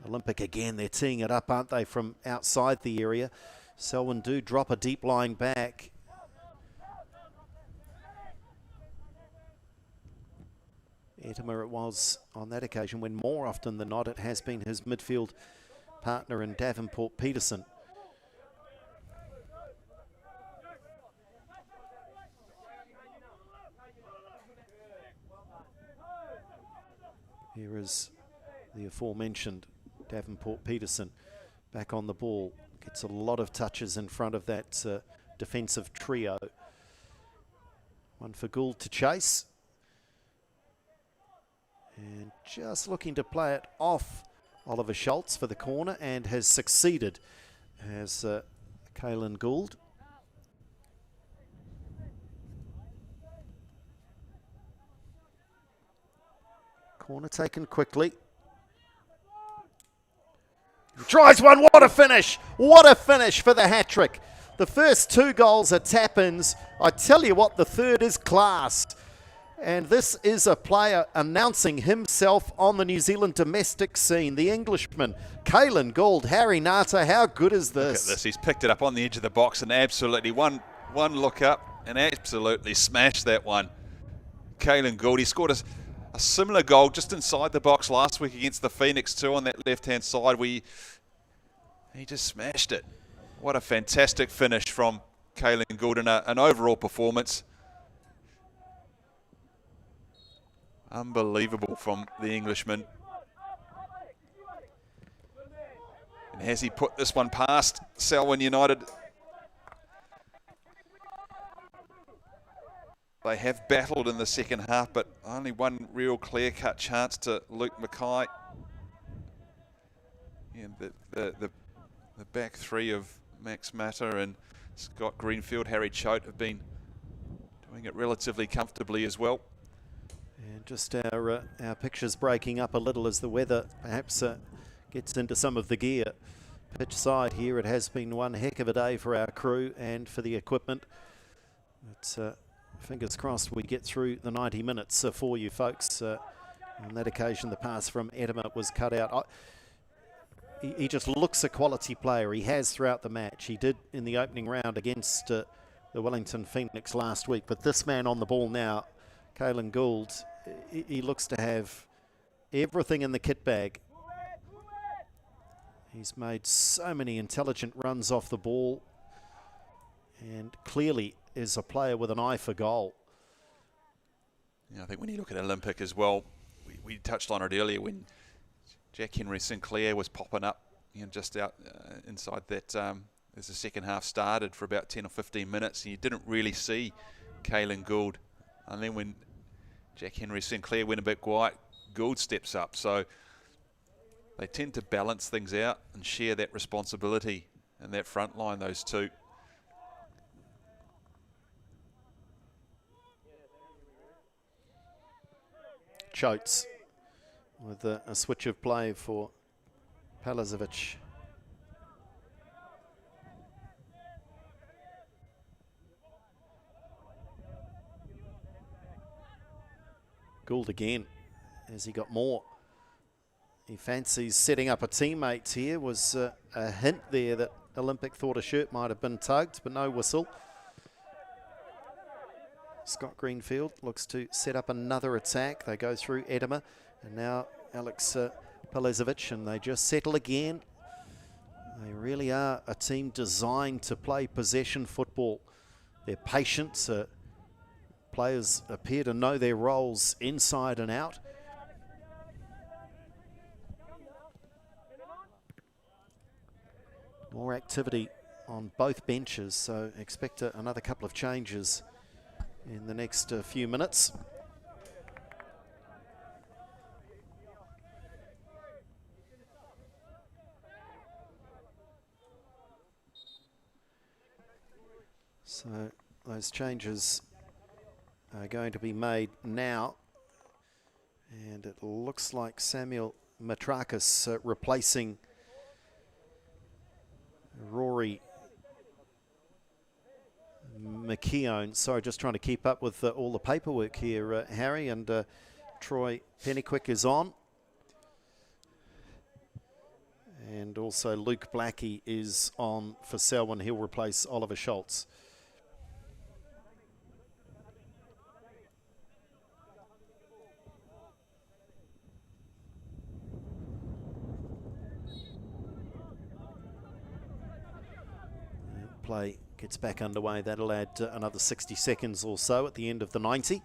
Olympic again, they're teeing it up, aren't they, from outside the area. Selwyn do drop a deep line back. Edema it was on that occasion, when more often than not it has been his midfield partner in Davenport Peterson. Here is the aforementioned Davenport Peterson back on the ball. Gets a lot of touches in front of that defensive trio. One for Gould to chase. And just looking to play it off Oliver Schultz for the corner, and has succeeded as Caelan Gould. Corner taken quickly. Tries one, what a finish! What a finish for the hat-trick. The first 2 goals are tap-ins. I tell you what, the third is class. And this is a player announcing himself on the New Zealand domestic scene. The Englishman, Caelan Gould. Harry Nata, how good is this? Look at this, he's picked it up on the edge of the box and absolutely one look up and absolutely smashed that one. Caelan Gould, he scored a similar goal just inside the box last week against the Phoenix too on that left-hand side where he just smashed it. What a fantastic finish from Caelan Gould and an overall performance. Unbelievable from the Englishman. And has he put this one past Selwyn United? They have battled in the second half, but only one real clear-cut chance to Luke Mackay. And the back three of Max Matter and Scott Greenfield, Harry Choate have been doing it relatively comfortably as well. And just our pictures breaking up a little as the weather perhaps gets into some of the gear. Pitch side here, it has been one heck of a day for our crew and for the equipment. It's fingers crossed we get through the 90 minutes for you folks. On that occasion, the pass from Edema was cut out. He just looks a quality player. He has throughout the match. He did in the opening round against the Wellington Phoenix last week. But this man on the ball now, Caelan Gould, he looks to have everything in the kit bag. He's made so many intelligent runs off the ball and clearly is a player with an eye for goal. Yeah, I think when you look at Olympic as well, we touched on it earlier when Jack Henry Sinclair was popping up, just out inside that as the second half started for about 10 or 15 minutes, and you didn't really see Caelan Gould. And then when Jack Henry Sinclair went a bit quiet, Gould steps up. So they tend to balance things out and share that responsibility in that front line, those two. Choates with a switch of play for Palazovic. Gould again, as he got more. He fancies setting up a teammate here. Was a hint there that Olympic thought a shirt might have been tugged, but no whistle. Scott Greenfield looks to set up another attack. They go through Edema, and now Alex Palazovic, and they just settle again. They really are a team designed to play possession football. They're patient. Players appear to know their roles inside and out. More activity on both benches, so expect another couple of changes in the next few minutes. So those changes are going to be made now, and it looks like Samuel Matrakis replacing Rory McKeown. Sorry, just trying to keep up with all the paperwork here, Harry, and Troy Pennyquick is on. And also Luke Blackie is on for Selwyn. He'll replace Oliver Schultz. play gets back underway. That'll add another 60 seconds or so at the end of the 90.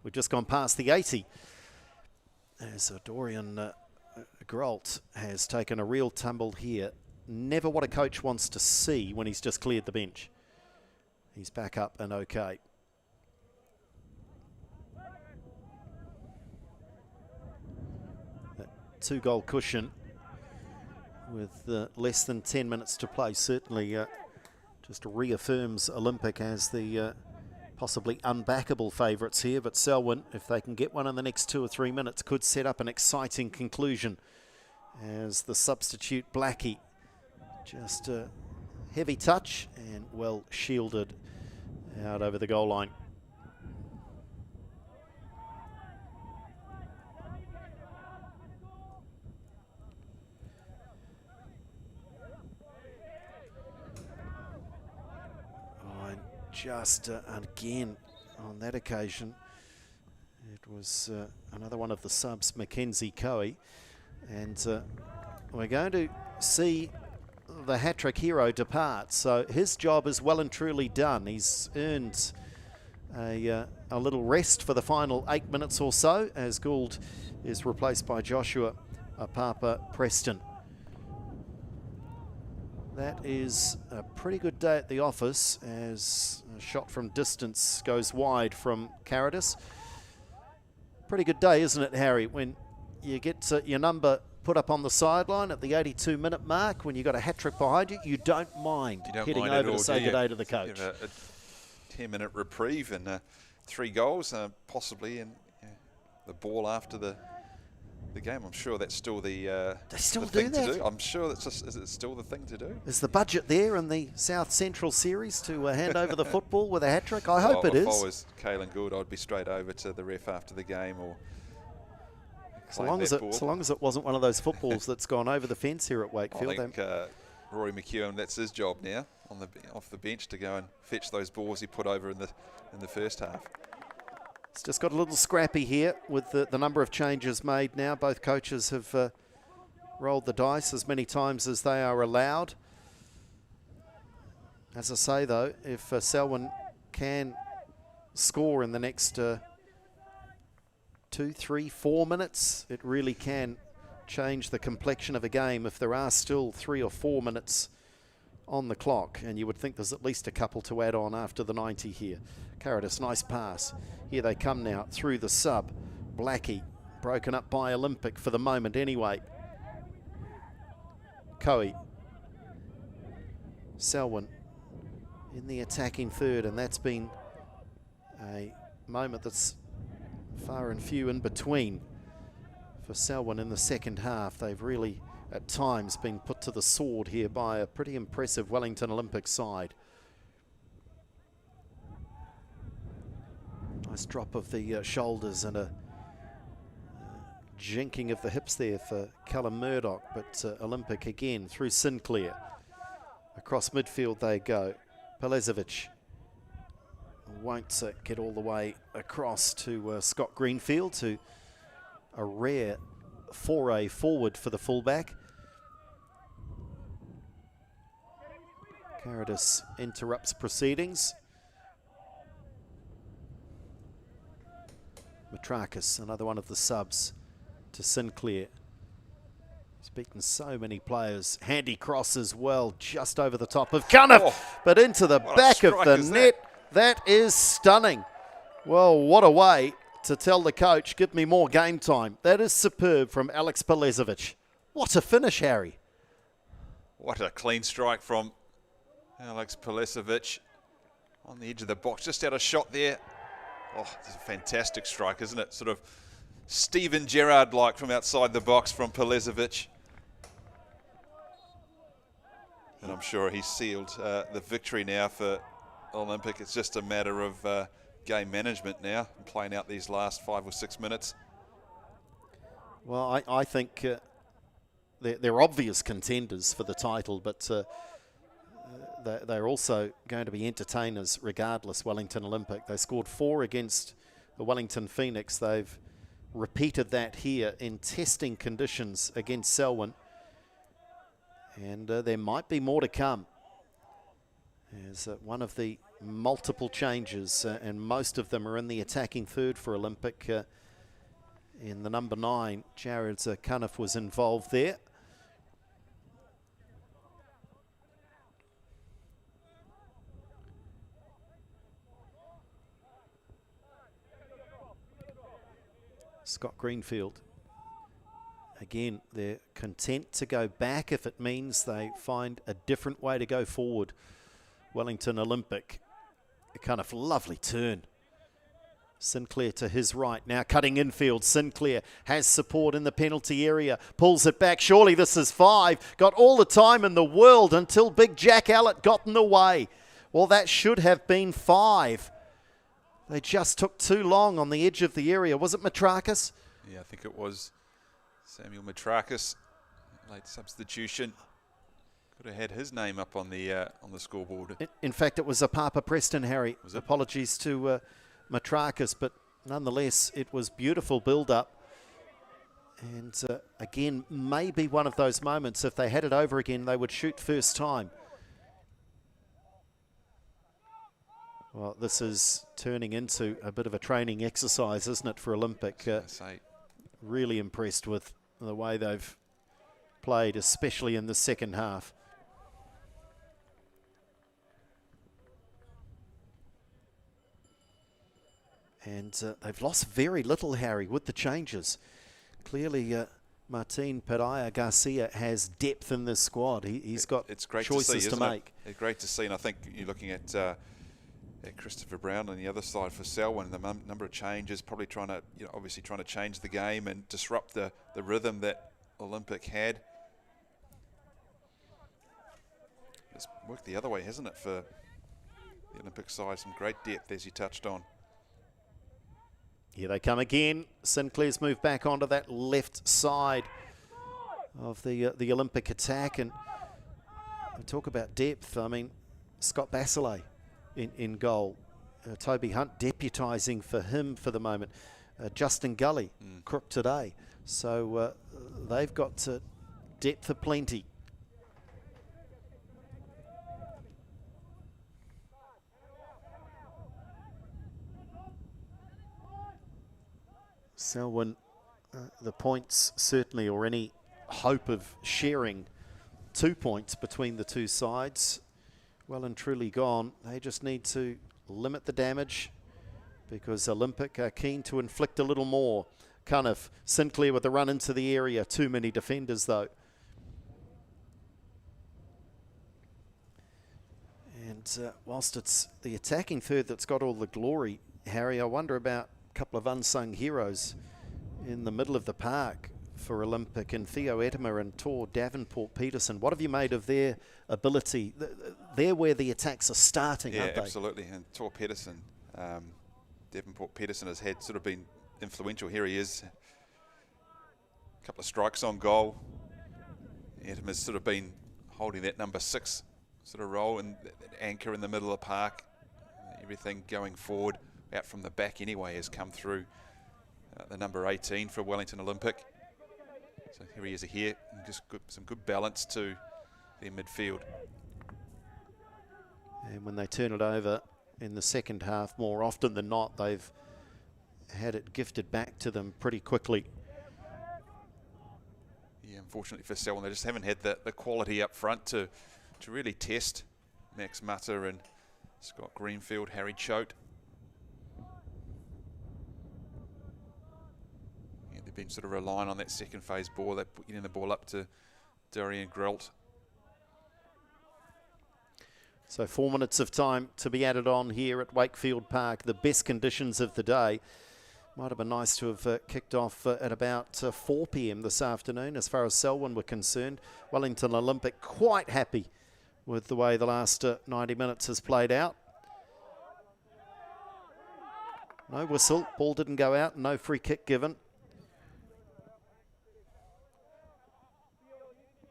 We've just gone past the 80. As Dorian Grolt has taken a real tumble here. Never what a coach wants to see when he's just cleared the bench. He's back up and okay. That 2-goal cushion with less than 10 minutes to play certainly just reaffirms Olympic as the possibly unbackable favourites here, but Selwyn, if they can get one in the next 2 or 3 minutes, could set up an exciting conclusion as the substitute Blackie. Just a heavy touch and well shielded out over the goal line. Just again on that occasion it was another one of the subs, Mackenzie Coe, and we're going to see the hat-trick hero depart, so his job is well and truly done. He's earned a little rest for the final 8 minutes or so as Gould is replaced by Joshua Papa Preston. That is a pretty good day at the office as a shot from distance goes wide from Caritas. Pretty good day, isn't it, Harry, when you get your number put up on the sideline at the 82-minute mark, when you've got a hat-trick behind you, you don't mind heading over to say good day to the coach. A 10-minute reprieve and 3 goals, possibly, and the ball after the game. I'm sure that's still the they still the do thing that? to do. I'm sure that's just, is it still the thing to do? Is the budget there in the South Central Series to hand over the football with a hat-trick? I hope it is. If I was Caelan Gould, I'd be straight over to the ref after the game, or so long as it wasn't one of those footballs that's gone over the fence here at Wakefield. I think Rory McEwen, that's his job now off the bench to go and fetch those balls he put over in the first half. It's just got a little scrappy here with the number of changes made now. Both coaches have rolled the dice as many times as they are allowed. As I say, though, if Selwyn can score in the next 2, 3, 4 minutes, it really can change the complexion of a game if there are still 3 or 4 minutes on the clock, and you would think there's at least a couple to add on after the 90 here. Caritas, nice pass. Here they come now through the sub. Blackie, broken up by Olympic for the moment anyway. Coe. Selwyn in the attacking third, and that's been a moment that's far and few in between for Selwyn in the second half. They've really at times been put to the sword here by a pretty impressive Wellington Olympic side. Nice drop of the shoulders and a jinking of the hips there for Callum Murdoch, but Olympic again through Sinclair. Across midfield they go. Pelezovic won't get all the way across to Scott Greenfield, to a rare foray forward for the fullback. Caritas interrupts proceedings. Matrakis, another one of the subs, to Sinclair. He's beaten so many players. Handy cross as well, just over the top of Cunniff, but into the back of the net. That is stunning. Well, what a way to tell the coach, give me more game time. That is superb from Alex Pelezovic. What a finish, Harry. What a clean strike from Alex Pelezovic on the edge of the box. Just out of shot there. Oh, it's a fantastic strike, isn't it? Sort of Steven Gerrard-like from outside the box from Pelezovic. And I'm sure he's sealed the victory now for Olympic. It's just a matter of game management now, and playing out these last 5 or 6 minutes. Well, I think they're obvious contenders for the title, but they're also going to be entertainers regardless, Wellington Olympic. They scored 4 against the Wellington Phoenix. They've repeated that here in testing conditions against Selwyn. And there might be more to come As one of the multiple changes, and most of them are in the attacking third for Olympic. In the number 9, Jared Cunniff was involved there. Scott Greenfield. Again, they're content to go back if it means they find a different way to go forward. Wellington Olympic. A kind of lovely turn. Sinclair to his right, now cutting infield. Sinclair has support in the penalty area, pulls it back. Surely this is 5. Got all the time in the world until big Jack Allett got in the way. Well, that should have been 5. They just took too long on the edge of the area. Was it Matrakis? Yeah, I think it was Samuel Matrakis. Late substitution. Could have had his name up on the scoreboard. In fact, it was a Papa Preston, Harry. Apologies to Matrakis, but nonetheless, it was beautiful build-up. And again, maybe one of those moments, if they had it over again, they would shoot first time. Well, this is turning into a bit of a training exercise, isn't it, for Olympic? Really impressed with the way they've played, especially in the second half. And they've lost very little, Harry, with the changes. Clearly, Martin Pereira Garcia has depth in this squad. He's got choices to make. It's great to see, and I think you're looking at Christopher Brown on the other side for Selwyn. The number of changes, probably trying to, obviously trying to change the game and disrupt the rhythm that Olympic had. It's worked the other way, hasn't it, for the Olympic side? Some great depth, as you touched on. Here they come again. Sinclair's moved back onto that left side of the Olympic attack. And we talk about depth. I mean, Scott Basile in goal. Toby Hunt deputising for him for the moment. Justin Gully, crook today. So they've got depth aplenty. Selwyn, the points certainly, or any hope of sharing 2 points between the two sides, well and truly gone. They just need to limit the damage because Olympic are keen to inflict a little more. Cunniff, Sinclair with the run into the area. Too many defenders though. And whilst it's the attacking third that's got all the glory, Harry, I wonder about couple of unsung heroes in the middle of the park for Olympic, and Theo Etimer and Tor Davenport-Peterson. What have you made of their ability? They're where the attacks are starting, aren't they? Yeah, absolutely. And Tor Peterson, Davenport-Peterson has had sort of been influential. Here he is. A couple of strikes on goal. Etimer's sort of been holding that number 6 sort of role and that anchor in the middle of the park. Everything going forward. Out from the back anyway has come through the number 18 for Wellington Olympic. So here he is here, and just some good balance to their midfield. And when they turn it over in the second half, more often than not, they've had it gifted back to them pretty quickly. Yeah, unfortunately for Selwyn, they just haven't had the quality up front to really test Max Mutter and Scott Greenfield, Harry Choate. Been sort of relying on that second phase ball. They're getting the ball up to Darian Grelt. So 4 minutes of time to be added on here at Wakefield Park. The best conditions of the day. Might have been nice to have kicked off at about 4 p.m. this afternoon as far as Selwyn were concerned. Wellington Olympic quite happy with the way the last 90 minutes has played out. No whistle, ball didn't go out, no free kick given.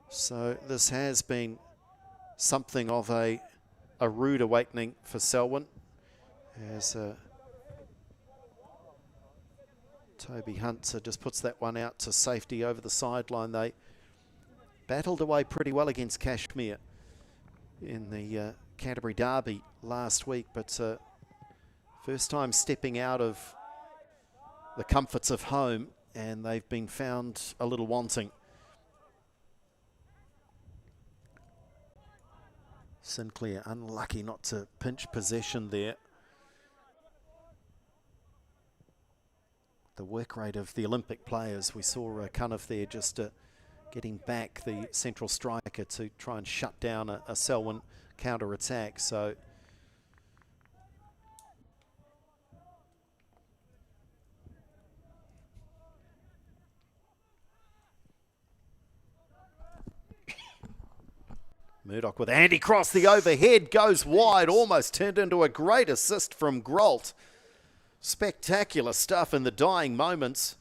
So this has been something of a rude awakening for Selwyn as Toby Hunt just puts that one out to safety over the sideline. They battled away pretty well against Kashmir in the Canterbury derby last week, but first time stepping out of the comforts of home, and they've been found a little wanting. Sinclair unlucky not to pinch possession there. The work rate of the Olympic players, we saw Cunniffe there just getting back the central striker to try and shut down a Selwyn counter-attack. So Murdoch with a handy cross, the overhead goes wide, almost turned into a great assist from Grolt. Spectacular stuff in the dying moments.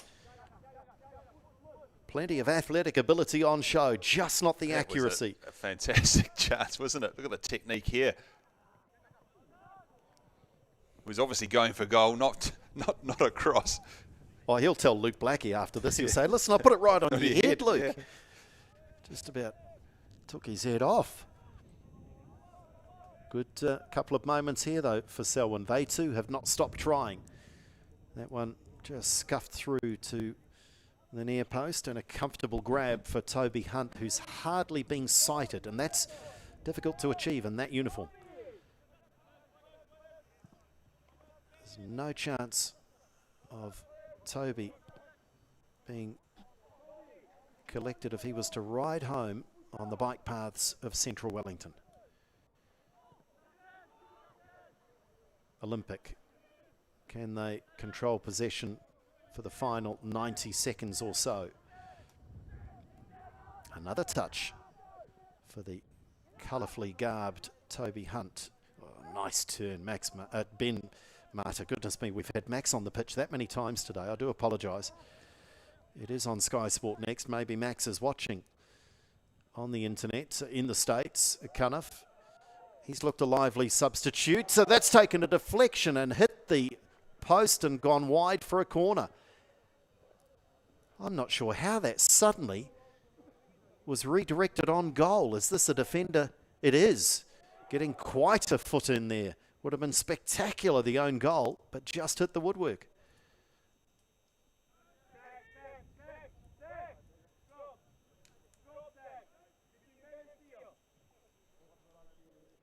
Plenty of athletic ability on show, just not the accuracy. Was a fantastic chance, wasn't it? Look at the technique here. He was obviously going for goal, not a cross. Oh, he'll tell Luke Blackie after this. He'll say, listen, I'll put it right on your head, Luke. Yeah. Just about took his head off. Good couple of moments here, though, for Selwyn. They, too, have not stopped trying. That one just scuffed through to the near post, and a comfortable grab for Toby Hunt, who's hardly being sighted, and that's difficult to achieve in that uniform. There's no chance of Toby being collected if he was to ride home on the bike paths of central Wellington. Olympic, can they control possession for the final 90 seconds or so? Another touch for the colourfully garbed Toby Hunt. Oh, nice turn, Ben Marta. Goodness me, we've had Max on the pitch that many times today. I do apologise. It is on Sky Sport Next. Maybe Max is watching on the internet in the States. Cunniffe, he's looked a lively substitute. So that's taken a deflection and hit the post and gone wide for a corner. I'm not sure how that suddenly was redirected on goal. Is this a defender? It is. Getting quite a foot in there. Would have been spectacular, the own goal, but just hit the woodwork.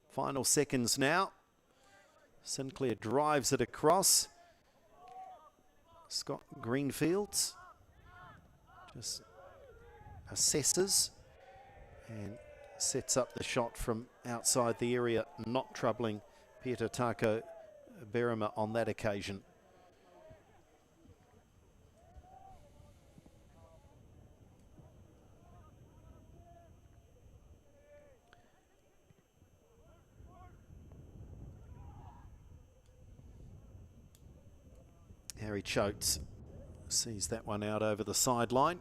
Final seconds now. Sinclair drives it across. Scott Greenfields just assesses and sets up the shot from outside the area, not troubling Peter Tako Berima on that occasion. Harry Choates sees that one out over the sideline.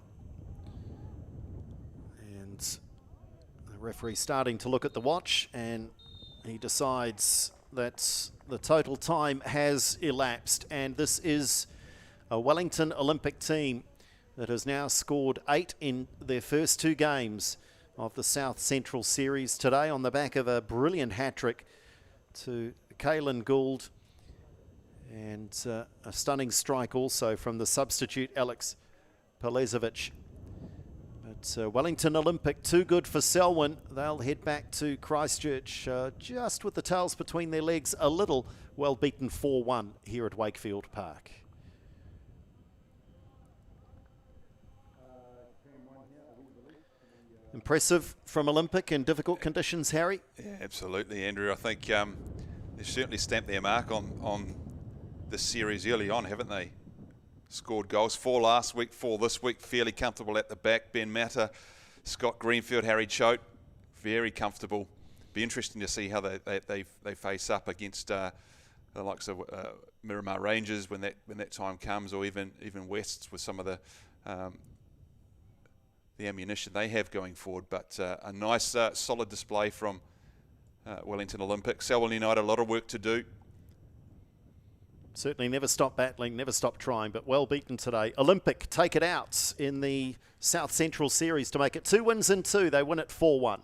And the referee starting to look at the watch, and he decides that the total time has elapsed. And this is a Wellington Olympic team that has now scored 8 in their first 2 games of the South Central Series today on the back of a brilliant hat-trick to Caelan Gould. And a stunning strike also from the substitute Alex Pelezovic. But Wellington Olympic, too good for Selwyn. They'll head back to Christchurch just with the tails between their legs a little. Well beaten 4-1 here at Wakefield Park. Impressive from Olympic in difficult conditions, Harry? Yeah, absolutely, Andrew. I think they've certainly stamped their mark on this series early on, haven't they? Scored goals, 4 last week, 4 this week, fairly comfortable at the back. Ben Matter, Scott Greenfield, Harry Choate, very comfortable. Be interesting to see how they face up against the likes of Miramar Rangers when that time comes, or even Wests with some of the ammunition they have going forward. But a nice solid display from Wellington Olympic. Selwyn United, a lot of work to do. Certainly never stop battling, never stop trying, but well beaten today. Olympic take it out in the South Central Series to make it 2 wins in 2. They win it 4-1.